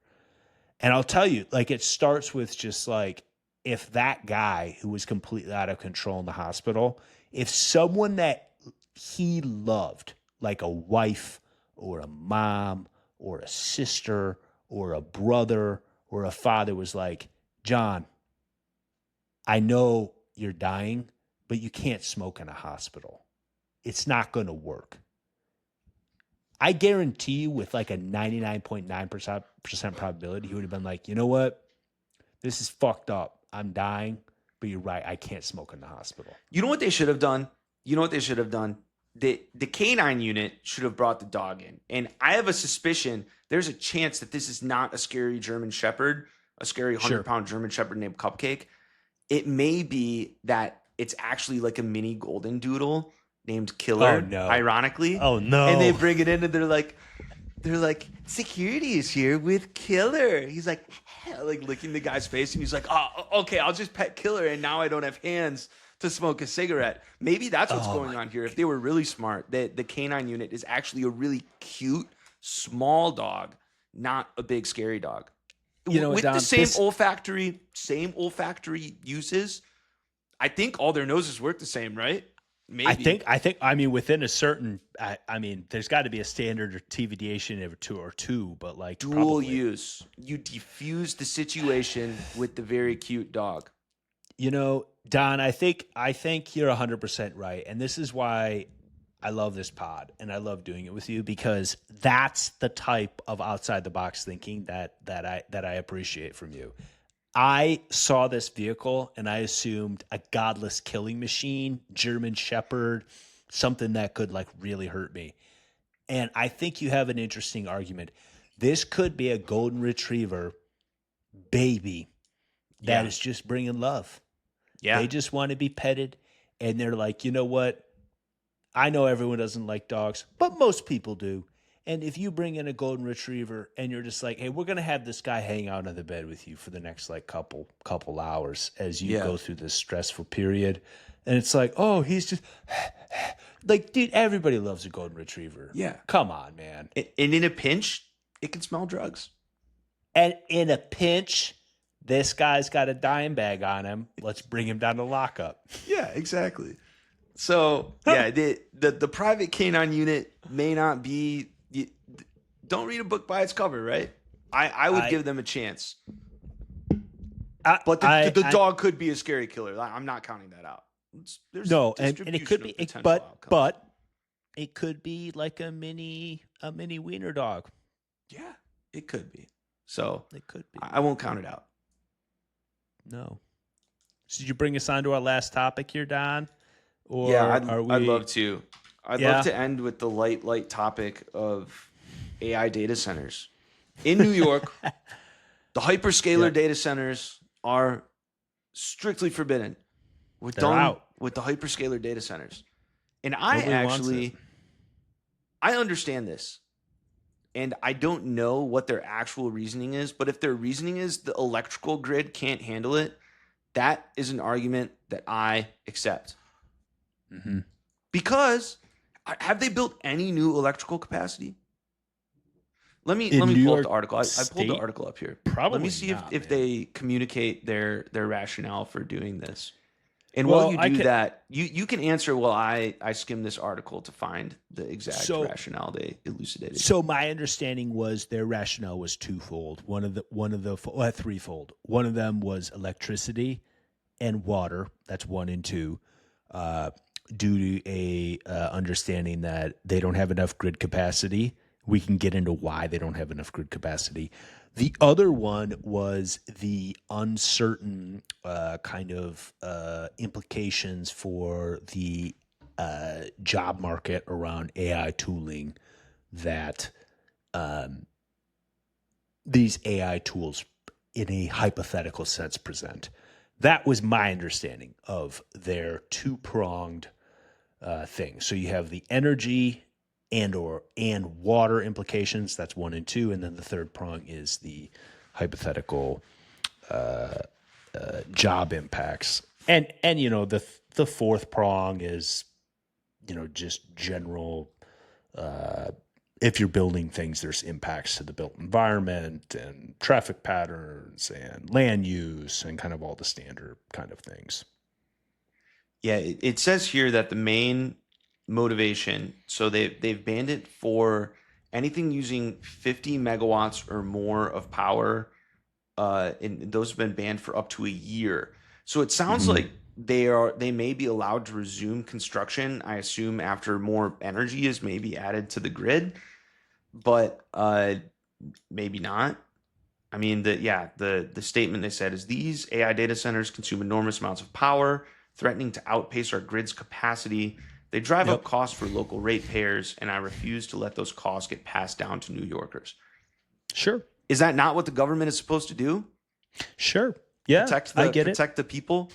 And I'll tell you, like, it starts with just like, if that guy who was completely out of control in the hospital, if someone that he loved, like a wife or a mom or a sister or a brother or a father was like, John, I know you're dying, but you can't smoke in a hospital. It's not going to work. I guarantee you with like a 99.9% probability, he would have been like, you know what? This is fucked up. I'm dying, but you're right. I can't smoke in the hospital. You know what they should have done? The k-9 unit should have brought the dog in. And I have a suspicion there's a chance that this is not a scary German Shepherd, a scary 100-pound German Shepherd named Cupcake. It may be that it's actually like a mini golden doodle named Killer, ironically. Oh, no. And they bring it in and they're like, security is here with Killer. He's like licking the guy's face. And he's like, oh, okay, I'll just pet Killer. And now I don't have hands to smoke a cigarette. Maybe that's what's going on here. If they were really smart, the k-9 unit is actually a really cute, small dog, not a big, scary dog. You know, with Don, the same olfactory uses, I think all their noses work the same, right? Maybe. I mean, within a certain, I mean, there's got to be a standard or deviation of two, but like dual use. You diffuse the situation with the very cute dog. You know, Don, I think you're 100% right. And this is why I love this pod and I love doing it with you, because that's the type of outside the box thinking that I appreciate from you. I saw this vehicle and I assumed a godless killing machine, German Shepherd, something that could like really hurt me. And I think you have an interesting argument. This could be a golden retriever baby that is just bringing love. Yeah. They just want to be petted. And they're like, you know what? I know everyone doesn't like dogs, but most people do. And if you bring in a golden retriever and you're just like, hey, we're gonna have this guy hang out on the bed with you for the next like couple hours as you Yeah. go through this stressful period, and it's like, oh, he's just like, dude, everybody loves a golden retriever. Yeah. Come on, man. And in a pinch, it can smell drugs. And in a pinch, this guy's got a dime bag on him. Let's bring him down to lockup. Yeah, exactly. So yeah, the private canine unit may not be. Don't read a book by its cover, right? I would give them a chance, but the dog could be a scary killer. I'm not counting that out. There's no, and it could be, but it could be like a mini wiener dog. Yeah, it could be. So It could be. I won't count it out. No. So did you bring us on to our last topic here, Don? Or Yeah, are we... I'd love to. I'd love to end with the light topic of AI data centers. In New York, the hyperscaler data centers are strictly forbidden. We're done out with the hyperscaler data centers. And Nobody I understand this. And I don't know what their actual reasoning is, but if their reasoning is the electrical grid can't handle it, that is an argument that I accept. Mm-hmm. Because have they built any new electrical capacity? Let me pull up the article. I pulled the article up here. Probably. Let me see if they communicate their rationale for doing this. And Well, while you do that, you can answer while I skim this article to find the exact rationale they elucidated. So my understanding was their rationale was twofold. Threefold. One of them was electricity and water. That's 1 and 2. Due to a understanding that they don't have enough grid capacity. We can get into why they don't have enough grid capacity. The other one was the uncertain kind of implications for the job market around AI tooling that these AI tools in a hypothetical sense present. That was my understanding of their two-pronged thing. So you have the energy and water implications. That's 1 and 2, and then the third prong is the hypothetical job impacts. And the fourth prong is just general. If you're building things, there's impacts to the built environment and traffic patterns and land use and kind of all the standard kind of things. Yeah, it says here that the main motivation, so they've banned it for anything using 50 megawatts or more of power, and those have been banned for up to a year. So it sounds like they may be allowed to resume construction, I assume, after more energy is maybe added to the grid, but maybe not. I mean, the statement they said is these AI data centers consume enormous amounts of power, threatening to outpace our grid's capacity. They drive up costs for local ratepayers, and I refuse to let those costs get passed down to New Yorkers. Sure. Is that not what the government is supposed to do? Sure. Yeah, protect the people?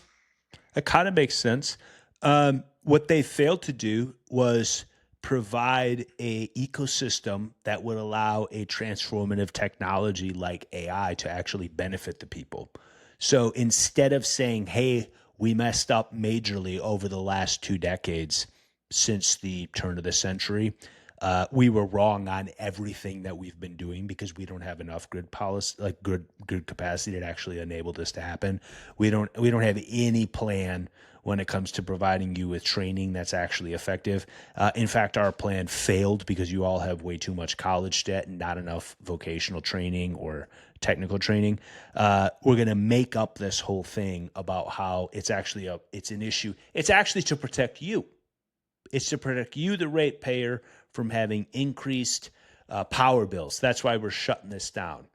It kind of makes sense. What they failed to do was provide a ecosystem that would allow a transformative technology like AI to actually benefit the people. So instead of saying, hey, we messed up majorly over the last 2 decades since the turn of the century, we were wrong on everything that we've been doing because we don't have enough grid policy, like grid capacity to actually enable this to happen. We don't have any plan when it comes to providing you with training that's actually effective. In fact, our plan failed because you all have way too much college debt and not enough vocational training or technical training. We're going to make up this whole thing about how it's an issue. It's actually to protect you. It's to protect you, the ratepayer, from having increased power bills. That's why we're shutting this down.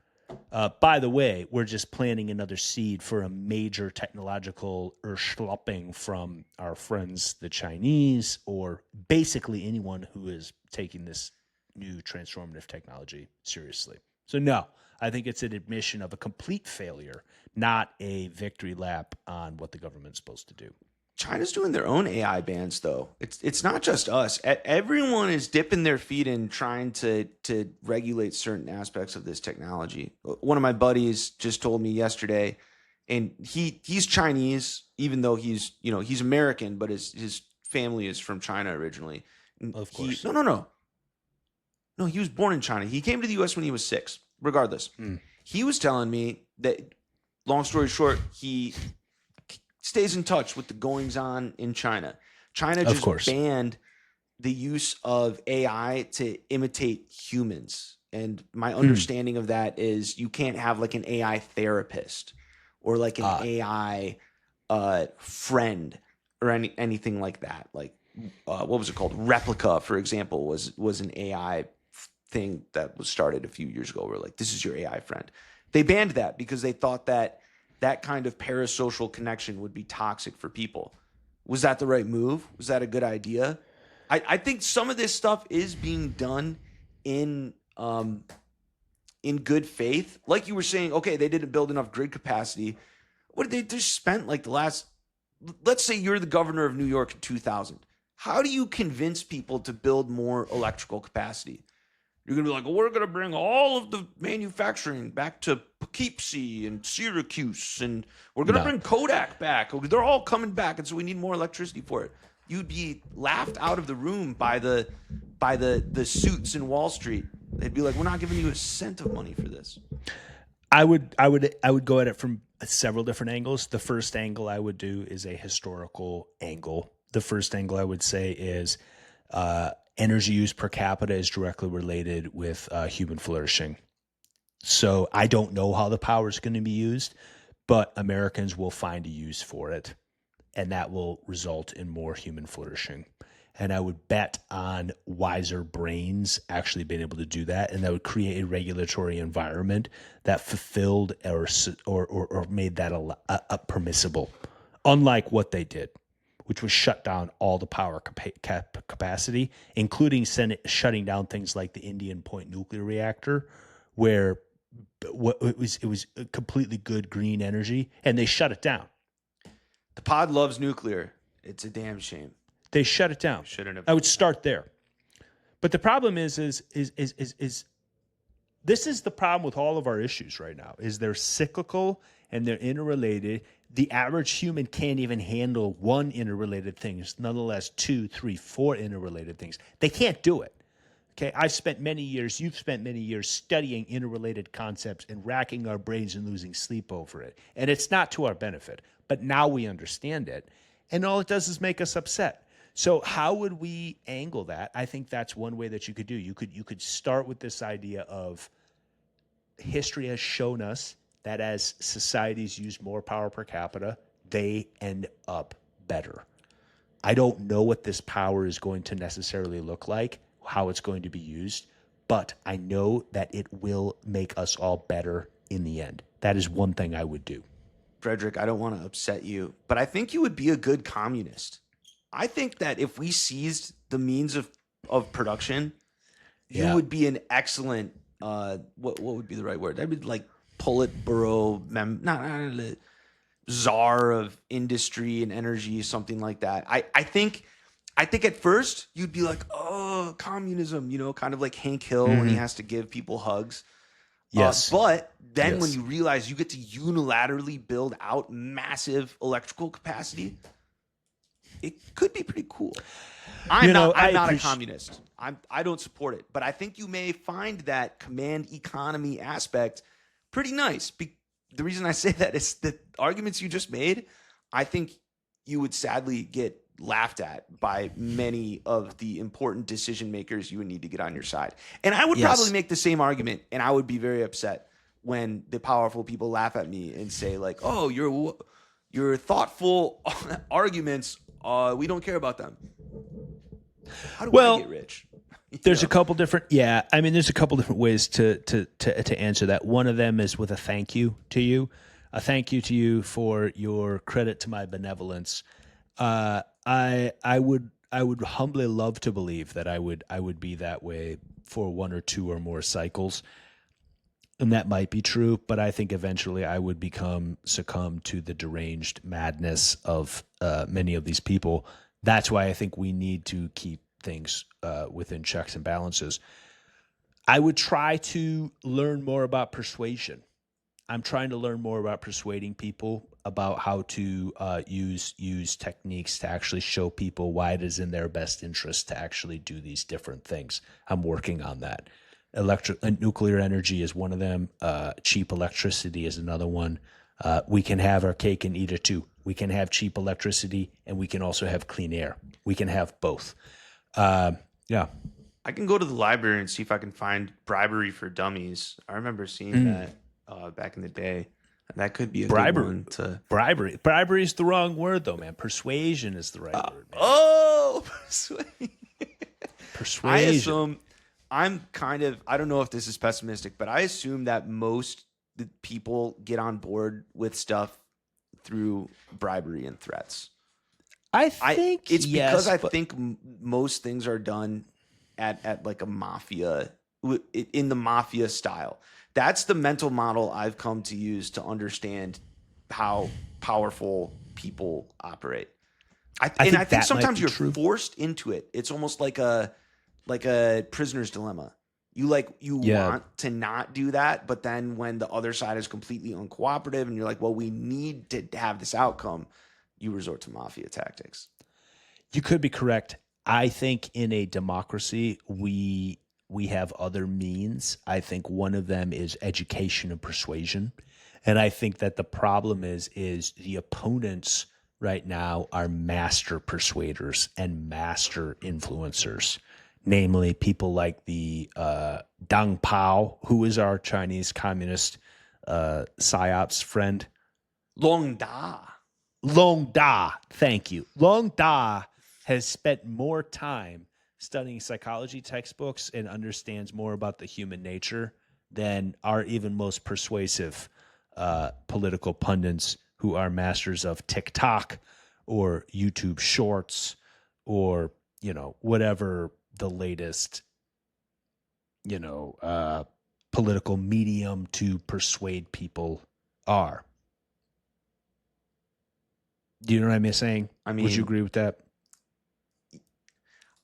By the way, we're just planting another seed for a major technological schlupping from our friends, the Chinese, or basically anyone who is taking this new transformative technology seriously. So no, I think it's an admission of a complete failure, not a victory lap on what the government's supposed to do. China's doing their own AI bans, though. It's not just us. Everyone is dipping their feet in trying to regulate certain aspects of this technology. One of my buddies just told me yesterday, and he's Chinese, even though he's American, but his family is from China originally. Of course. No, he was born in China. He came to the U.S. when he was 6. Regardless, he was telling me that, long story short, he stays in touch with the goings on in China. China just banned the use of AI to imitate humans. And my understanding of that is you can't have like an AI therapist or like an AI friend or anything like that. Like what was it called? Replica, for example, was an AI thing that was started a few years ago. Where like, this is your AI friend. They banned that because they thought that kind of parasocial connection would be toxic for people. Was that the right move? Was that a good idea? I think some of this stuff is being done in good faith. Like you were saying, okay, they didn't build enough grid capacity. What did they just spent like the last, let's say you're the governor of New York in 2000. How do you convince people to build more electrical capacity? You're going to be like, well, we're going to bring all of the manufacturing back to Poughkeepsie and Syracuse, and we're going to bring Kodak back. They're all coming back, and so we need more electricity for it. You'd be laughed out of the room by the suits in Wall Street. They'd be like, we're not giving you a cent of money for this. I would go at it from several different angles. The first angle I would do is a historical angle. The first angle I would say is energy use per capita is directly related with human flourishing. So I don't know how the power is going to be used, but Americans will find a use for it, and that will result in more human flourishing. And I would bet on wiser brains actually being able to do that, and that would create a regulatory environment that fulfilled or made that permissible, unlike what they did, which was shut down all the power capacity, including shutting down things like the Indian Point nuclear reactor, where it was completely good green energy, and they shut it down. The pod loves nuclear. It's a damn shame. They shut it down. Shouldn't have. I would start there. But the problem is this is the problem with all of our issues right now, is they're cyclical and they're interrelated. The average human can't even handle one interrelated thing. It's nonetheless 2, 3, 4 interrelated things. They can't do it. Okay, I've spent many years, you've spent many years studying interrelated concepts and racking our brains and losing sleep over it. And it's not to our benefit. But now we understand it. And all it does is make us upset. So how would we angle that? I think that's one way that you could do. You could start with this idea of history has shown us that as societies use more power per capita, they end up better. I don't know what this power is going to necessarily look like, how it's going to be used, but I know that it will make us all better in the end. That is one thing I would do. Brederick, I don't want to upset you, but I think you would be a good communist. I think that if we seized the means of production, you would be an excellent, what would be the right word? That'd be like Politburo, not czar of industry and energy, something like that. I think at first you'd be like, oh, communism, kind of like Hank Hill when he has to give people hugs. Yes. But then when you realize you get to unilaterally build out massive electrical capacity, it could be pretty cool. I'm not a communist. I don't support it. But I think you may find that command economy aspect pretty nice. The reason I say that is the arguments you just made, I think you would sadly get laughed at by many of the important decision makers you would need to get on your side. And I would probably make the same argument, and I would be very upset when the powerful people laugh at me and say like, "Oh, your thoughtful arguments, we don't care about them." How do I get rich? There's a couple different there's a couple different ways to answer that. One of them is with a thank you to you. A thank you to you for your credit to my benevolence. I would humbly love to believe that I would be that way for 1 or 2 or more cycles. And that might be true, but I think eventually I would succumb to the deranged madness of many of these people. That's why I think we need to keep things within checks and balances. I would try to learn more about persuasion. I'm trying to learn more about persuading people about how to use techniques to actually show people why it is in their best interest to actually do these different things. I'm working on that. Nuclear energy is one of them. Cheap electricity is another one. We can have our cake and eat it too. We can have cheap electricity and we can also have clean air. We can have both. Yeah. I can go to the library and see if I can find Bribery for Dummies. I remember seeing that back in the day. That could be a good one to... Bribery is the wrong word, though, man. Persuasion is the right word, man. Oh! Persuasion. I don't know if this is pessimistic, but I assume that most people get on board with stuff through bribery and threats. I think it's because I think most things are done at like a mafia, in the mafia style. That's the mental model I've come to use to understand how powerful people operate. I think sometimes you're forced into it. It's almost like a prisoner's dilemma. You want to not do that, but then when the other side is completely uncooperative and you're like, well, we need to have this outcome, you resort to mafia tactics. You could be correct. I think in a democracy, we have other means. I think one of them is education and persuasion. And I think that the problem is the opponents right now are master persuaders and master influencers, namely people like the Deng Pao, who is our Chinese communist psyops friend. Long Da, thank you. Long Da has spent more time studying psychology textbooks and understands more about the human nature than our even most persuasive political pundits who are masters of TikTok or YouTube Shorts or, whatever the latest, political medium to persuade people are. Do you know what I'm saying? Would you agree with that?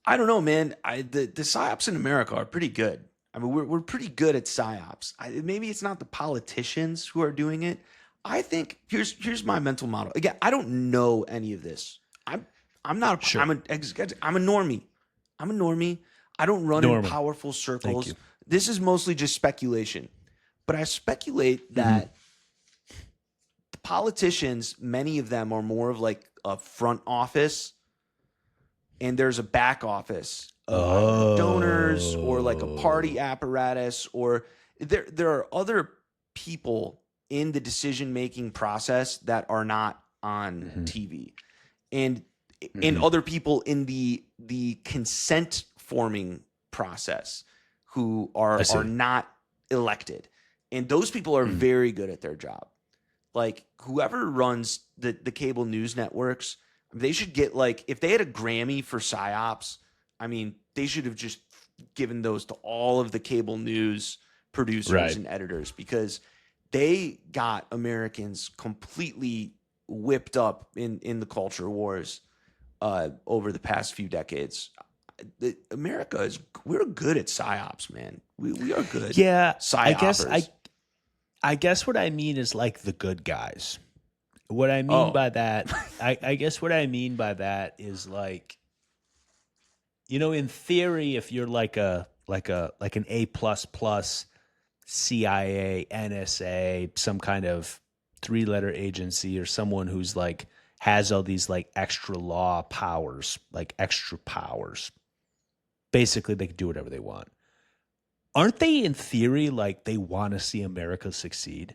I don't know, man. The psyops in America are pretty good. I mean, we're pretty good at psyops. Maybe it's not the politicians who are doing it. I think here's my mental model. Again, I don't know any of this. I'm not. Sure. I'm a normie. I don't run in powerful circles. This is mostly just speculation. But I speculate that the politicians, many of them are more of like a front office, and there's a back office of donors or like a party apparatus, or there are other people in the decision-making process that are not on TV, and other people in the consent forming process who are not elected, and those people are very good at their job. Like whoever runs the cable news networks, they should get, like, if they had a Grammy for psyops, I mean, they should have just given those to all of the cable news producers and editors, because they got Americans completely whipped up in the culture wars over the past few decades. We're good at psyops, man. We are good. Yeah, psyoppers. I guess what I mean is like the good guys. What I mean by that, I guess what I mean by that is like, in theory, if you're like an A++ CIA, NSA, some kind of 3-letter agency, or someone who's like has all these like extra law powers, like extra powers. Basically, they can do whatever they want. Aren't they in theory like they want to see America succeed?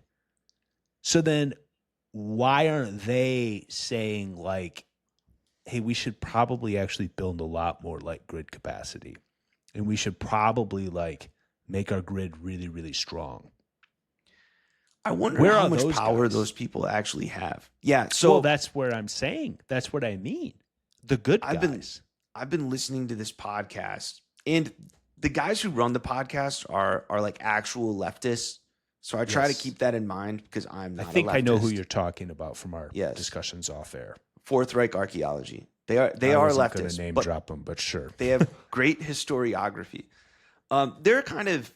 So then why aren't they saying like, hey, we should probably actually build a lot more like grid capacity, and we should probably like make our grid really, really strong? I wonder how much power those people actually have. Yeah, so that's where I'm saying. That's what I mean. The good guys. I've been listening to this podcast, and the guys who run the podcast are like actual leftists. So I try to Yes. keep that in mind because I'm I not think a leftist. I know who you're talking about from our Yes. discussions off air. Fourth Reich archaeology. They I are wasn't going to leftists, name but drop them, but sure. they have great historiography. They're kind of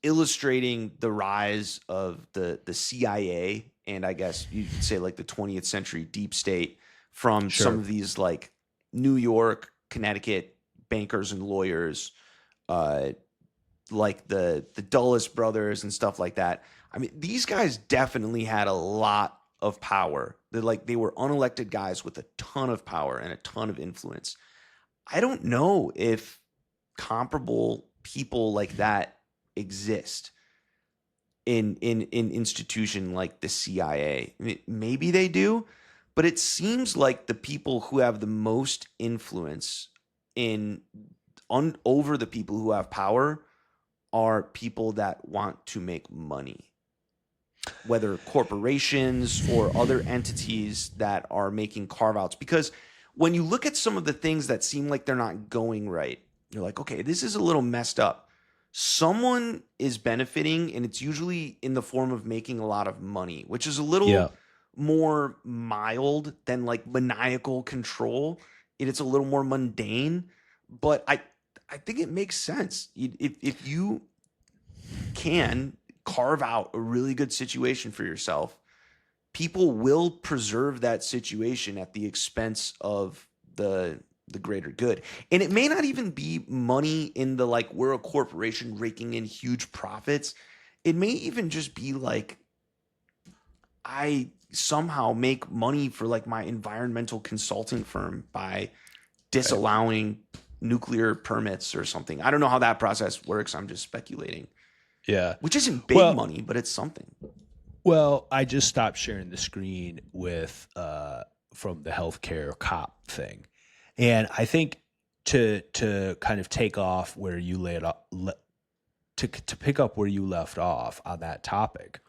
illustrating the rise of the CIA and I guess you could say like the 20th century deep state from some of these like New York, Connecticut bankers and lawyers, like the Dulles brothers and stuff like that. I mean, these guys definitely had a lot of power. They were unelected guys with a ton of power and a ton of influence. I don't know if comparable people like that exist in institution like the CIA. I mean, maybe they do, but it seems like the people who have the most influence over the people who have power are people that want to make money, whether corporations or other entities that are making carve-outs. Because when you look at some of the things that seem like they're not going right, you're like, okay, this is a little messed up. Someone is benefiting, and it's usually in the form of making a lot of money, which is a little more mild than like maniacal control. It's a little more mundane, but I think it makes sense. If you can carve out a really good situation for yourself, people will preserve that situation at the expense of the greater good. And it may not even be money in the like we're a corporation raking in huge profits. It may even just be like I somehow make money for like my environmental consulting firm by disallowing nuclear permits or something. I don't know how that process works. I'm just speculating. Yeah. Which isn't big money, but it's something. Well, I just stopped sharing the screen with from the healthcare cop thing. And I think to kind of take off where you laid off, to pick up where you left off on that topic,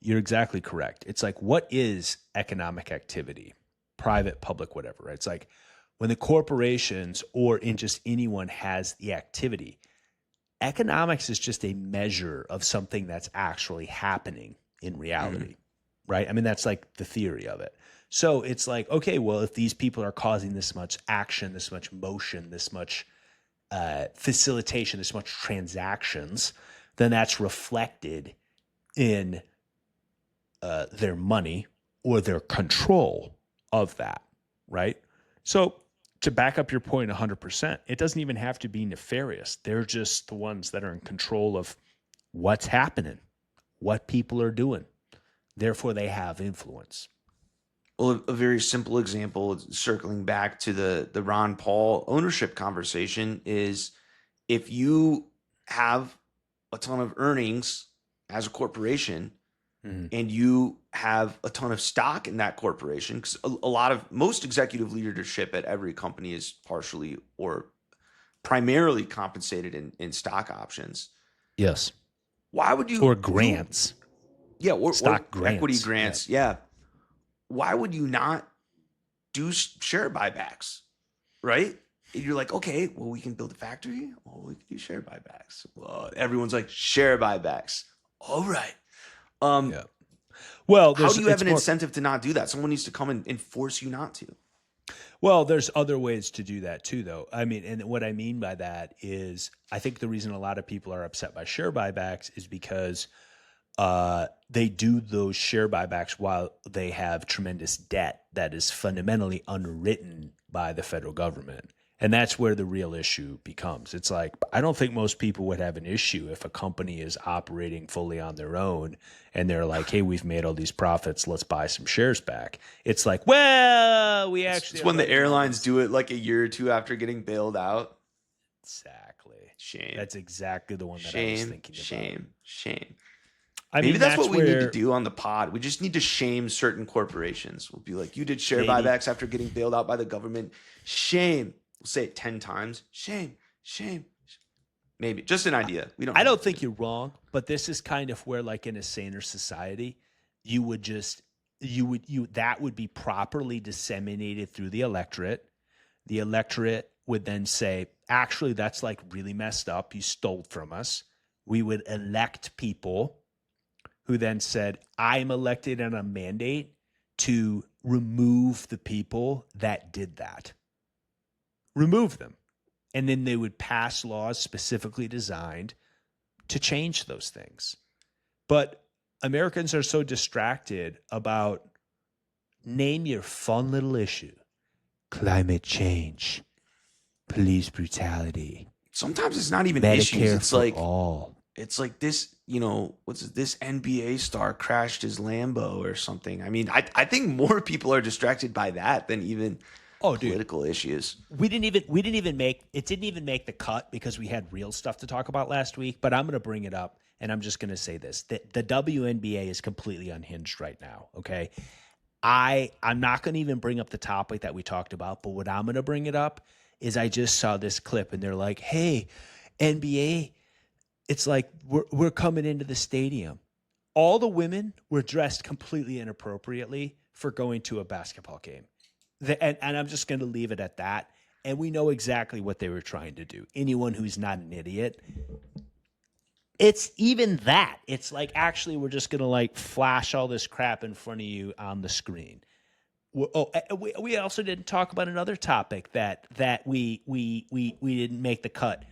you're exactly correct. It's like, what is economic activity? Private, public, whatever, right? It's like when the corporations or in just anyone has the activity, economics is just a measure of something that's actually happening in reality, right? I mean, that's like the theory of it. So it's like, okay, well, if these people are causing this much action, this much motion, this much facilitation, this much transactions, then that's reflected in their money or their control of that, right? So to back up your point 100%, it doesn't even have to be nefarious. They're just the ones that are in control of what's happening, what people are doing. Therefore, they have influence. Well, a very simple example, circling back to the Ron Paul ownership conversation, is if you have a ton of earnings as a corporation and you have a ton of stock in that corporation, because most executive leadership at every company is partially or primarily compensated in stock options. Yes. Why would you? Or grants. Or stock grants. Equity grants. Yeah. Why would you not do share buybacks? Right? And you're like, okay, well, we can build a factory. Well, we can do share buybacks. Well, everyone's like, share buybacks. All right. Well, how do you have an incentive to not do that? Someone needs to come and force you not to. Well, there's other ways to do that too, though. I mean, and what I mean by that is I think the reason a lot of people are upset by share buybacks is because they do those share buybacks while they have tremendous debt that is fundamentally unwritten by the federal government. And that's where the real issue becomes. It's like, I don't think most people would have an issue if a company is operating fully on their own and they're like, hey, we've made all these profits, let's buy some shares back. It's like, well, we actually... It's when the airlines do it like a year or two after getting bailed out. Exactly. Shame. That's exactly the one that I was thinking about. Shame. Maybe that's what we need to do on the pod. We just need to shame certain corporations. We'll be like, you did share buybacks after getting bailed out by the government. Shame. We'll say it 10 times. Shame. Maybe. Just an idea. I don't think you're wrong, but this is kind of where, like in a saner society, that would be properly disseminated through the electorate. The electorate would then say, actually, that's like really messed up. You stole from us. We would elect people who then said, I'm elected on a mandate to remove the people that did that. Remove them. And then they would pass laws specifically designed to change those things. But Americans are so distracted about name your fun little issue. Climate change, police brutality. Sometimes it's not even Medicare issues. It's for like all. It's like this, what's this NBA star crashed his Lambo or something. I mean, I think more people are distracted by that than even political issues. We didn't even make the cut because we had real stuff to talk about last week, but I'm going to bring it up and I'm just going to say this. The WNBA is completely unhinged right now, okay? I'm not going to even bring up the topic that we talked about, but what I'm going to bring it up is I just saw this clip and they're like, "Hey, NBA, it's like we're coming into the stadium." All the women were dressed completely inappropriately for going to a basketball game. And I'm just going to leave it at that. And we know exactly what they were trying to do. Anyone who's not an idiot. It's even that. It's like, actually, we're just going to like flash all this crap in front of you on the screen. We also didn't talk about another topic that we didn't make the cut.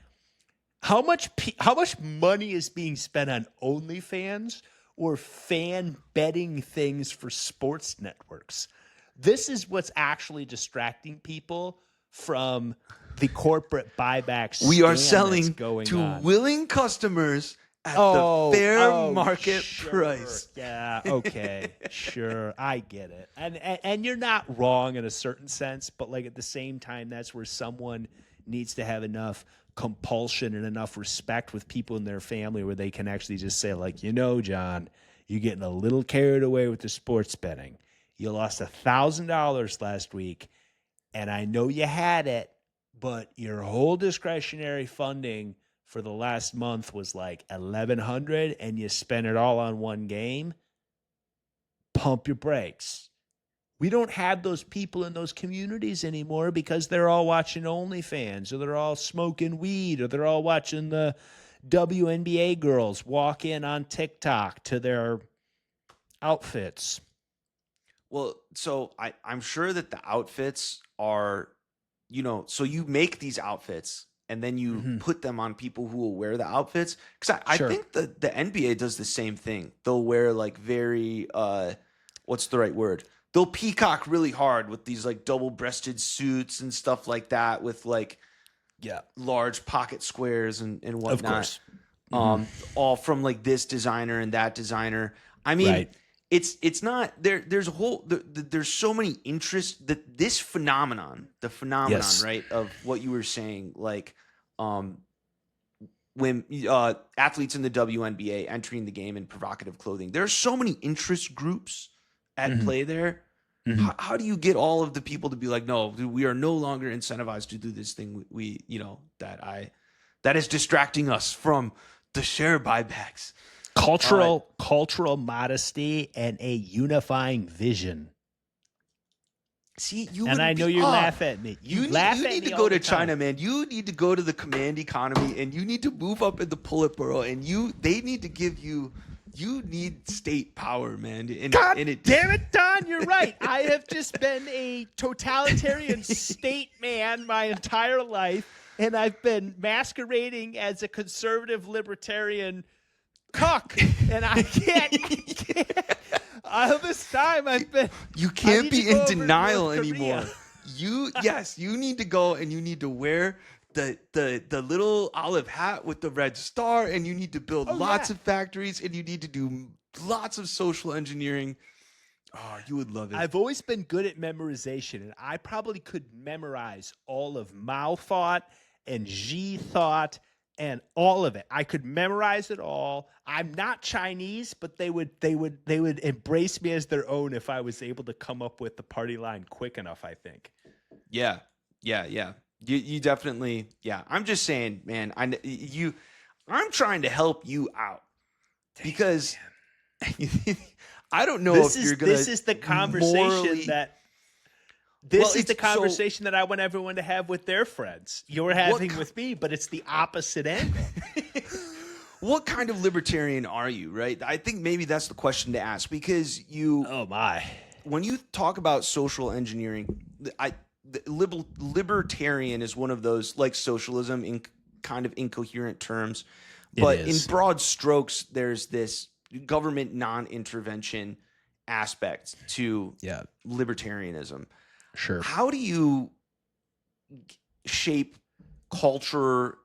How much money is being spent on OnlyFans or fan betting things for sports networks? This is what's actually distracting people from the corporate buybacks. We are selling to willing customers at the fair market price. Yeah, okay, sure, I get it. And you're not wrong in a certain sense, but like at the same time, that's where someone needs to have enough compulsion and enough respect with people in their family where they can actually just say, like, John, you're getting a little carried away with the sports betting. You lost $1,000 last week, and I know you had it, but your whole discretionary funding for the last month was like $1,100, and you spent it all on one game. Pump your brakes. We don't have those people in those communities anymore because they're all watching OnlyFans, or they're all smoking weed, or they're all watching the WNBA girls walk in on TikTok to their outfits. Well, so I'm sure that the outfits are, so you make these outfits and then you put them on people who will wear the outfits. Because I think the NBA does the same thing. They'll wear like very, what's the right word? They'll peacock really hard with these like double-breasted suits and stuff like that with like large pocket squares and whatnot. Of course. All from like this designer and that designer. I mean... Right. It's not there. There's a whole there's so many interests that this phenomenon, yes. Right, of what you were saying, like when athletes in the WNBA entering the game in provocative clothing. There are so many interest groups at play there. How do you get all of the people to be like, no, we are no longer incentivized to do this thing that is distracting us from the share buybacks. Cultural modesty and a unifying vision. See, I know you laugh at me. You need to go to China, man. You need to go to the command economy, and you need to move up in the Politburo, and they need to give you. You need state power, man. Damn it, Don, you're right. I have just been a totalitarian state man my entire life, and I've been masquerading as a conservative libertarian cuck, and I can't. All this time I've been. You can't be in denial anymore. You need to go and you need to wear the little olive hat with the red star, and you need to build lots of factories, and you need to do lots of social engineering. Oh, you would love it. I've always been good at memorization, and I probably could memorize all of Mao thought and Xi thought. And all of it, I could memorize it all. I'm not Chinese, but they would embrace me as their own if I was able to come up with the party line quick enough, I think. Yeah. You definitely. Yeah, I'm just saying, man. I'm trying to help you out because I don't know if you're gonna. This is the conversation that I want everyone to have with their friends. You're having with me, but it's the opposite angle. what kind of libertarian are you, right? I think maybe that's the question to ask, because Oh my. when you talk about social engineering, libertarian is one of those, like socialism, in kind of incoherent terms. But in broad strokes, there's this government non-intervention aspect to libertarianism. Sure. How do you shape culture,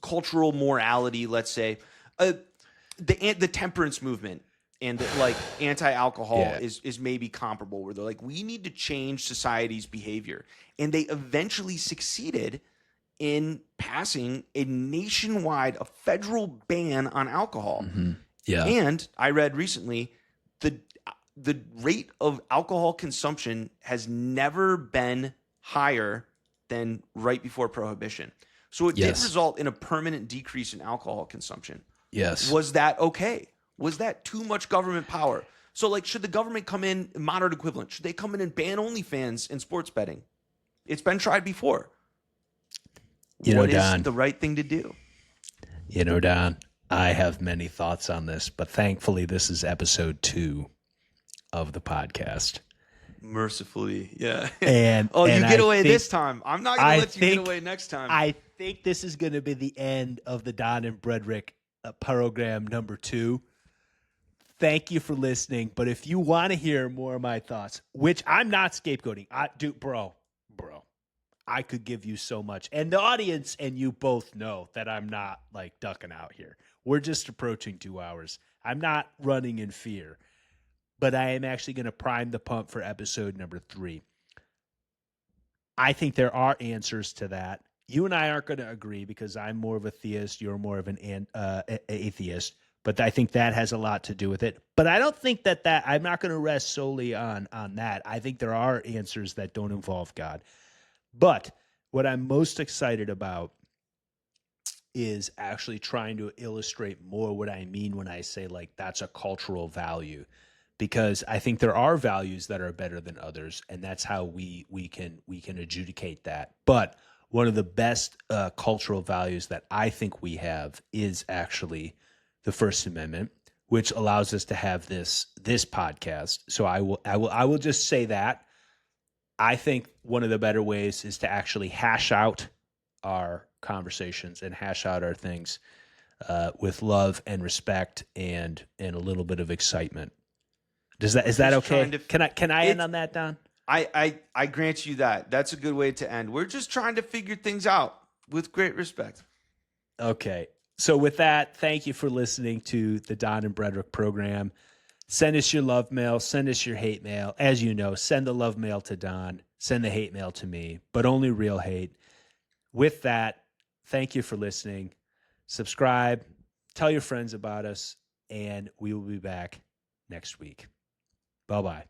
cultural morality, let's say, the temperance movement and like anti-alcohol is maybe comparable, where they're like, we need to change society's behavior, and they eventually succeeded in passing a federal ban on alcohol. Mm-hmm. Yeah. And I read recently the rate of alcohol consumption has never been higher than right before Prohibition. So it did result in a permanent decrease in alcohol consumption. Yes. Was that okay? Was that too much government power? So, like, should the government come in, moderate equivalent? Should they come in and ban OnlyFans and sports betting? It's been tried before. What is the right thing to do? You know, Don, I have many thoughts on this, but thankfully this is episode 2 of the podcast. Mercifully, yeah. And you and get away this time. I'm not going to let you get away next time. I think this is going to be the end of the Don and Brederick program number 2. Thank you for listening. But if you want to hear more of my thoughts, which I'm not scapegoating, bro, I could give you so much. And the audience and you both know that I'm not like ducking out here. We're just approaching 2 hours. I'm not running in fear. But I am actually going to prime the pump for episode number 3. I think there are answers to that. You and I aren't going to agree because I'm more of a theist. You're more of an atheist. But I think that has a lot to do with it. But I don't think that I'm not going to rest solely on that. I think there are answers that don't involve God. But what I'm most excited about is actually trying to illustrate more what I mean when I say, like, that's a cultural value. Because I think there are values that are better than others, and that's how we can adjudicate that. But one of the best cultural values that I think we have is actually the First Amendment, which allows us to have this podcast. So I will just say that I think one of the better ways is to actually hash out our conversations and hash out our things with love and respect and a little bit of excitement. Is that okay? Can I end on that, Don? I grant you that. That's a good way to end. We're just trying to figure things out with great respect. Okay. So with that, thank you for listening to the Don and Brederick program. Send us your love mail. Send us your hate mail. As you know, send the love mail to Don. Send the hate mail to me, but only real hate. With that, thank you for listening. Subscribe. Tell your friends about us, and we will be back next week. Bye-bye.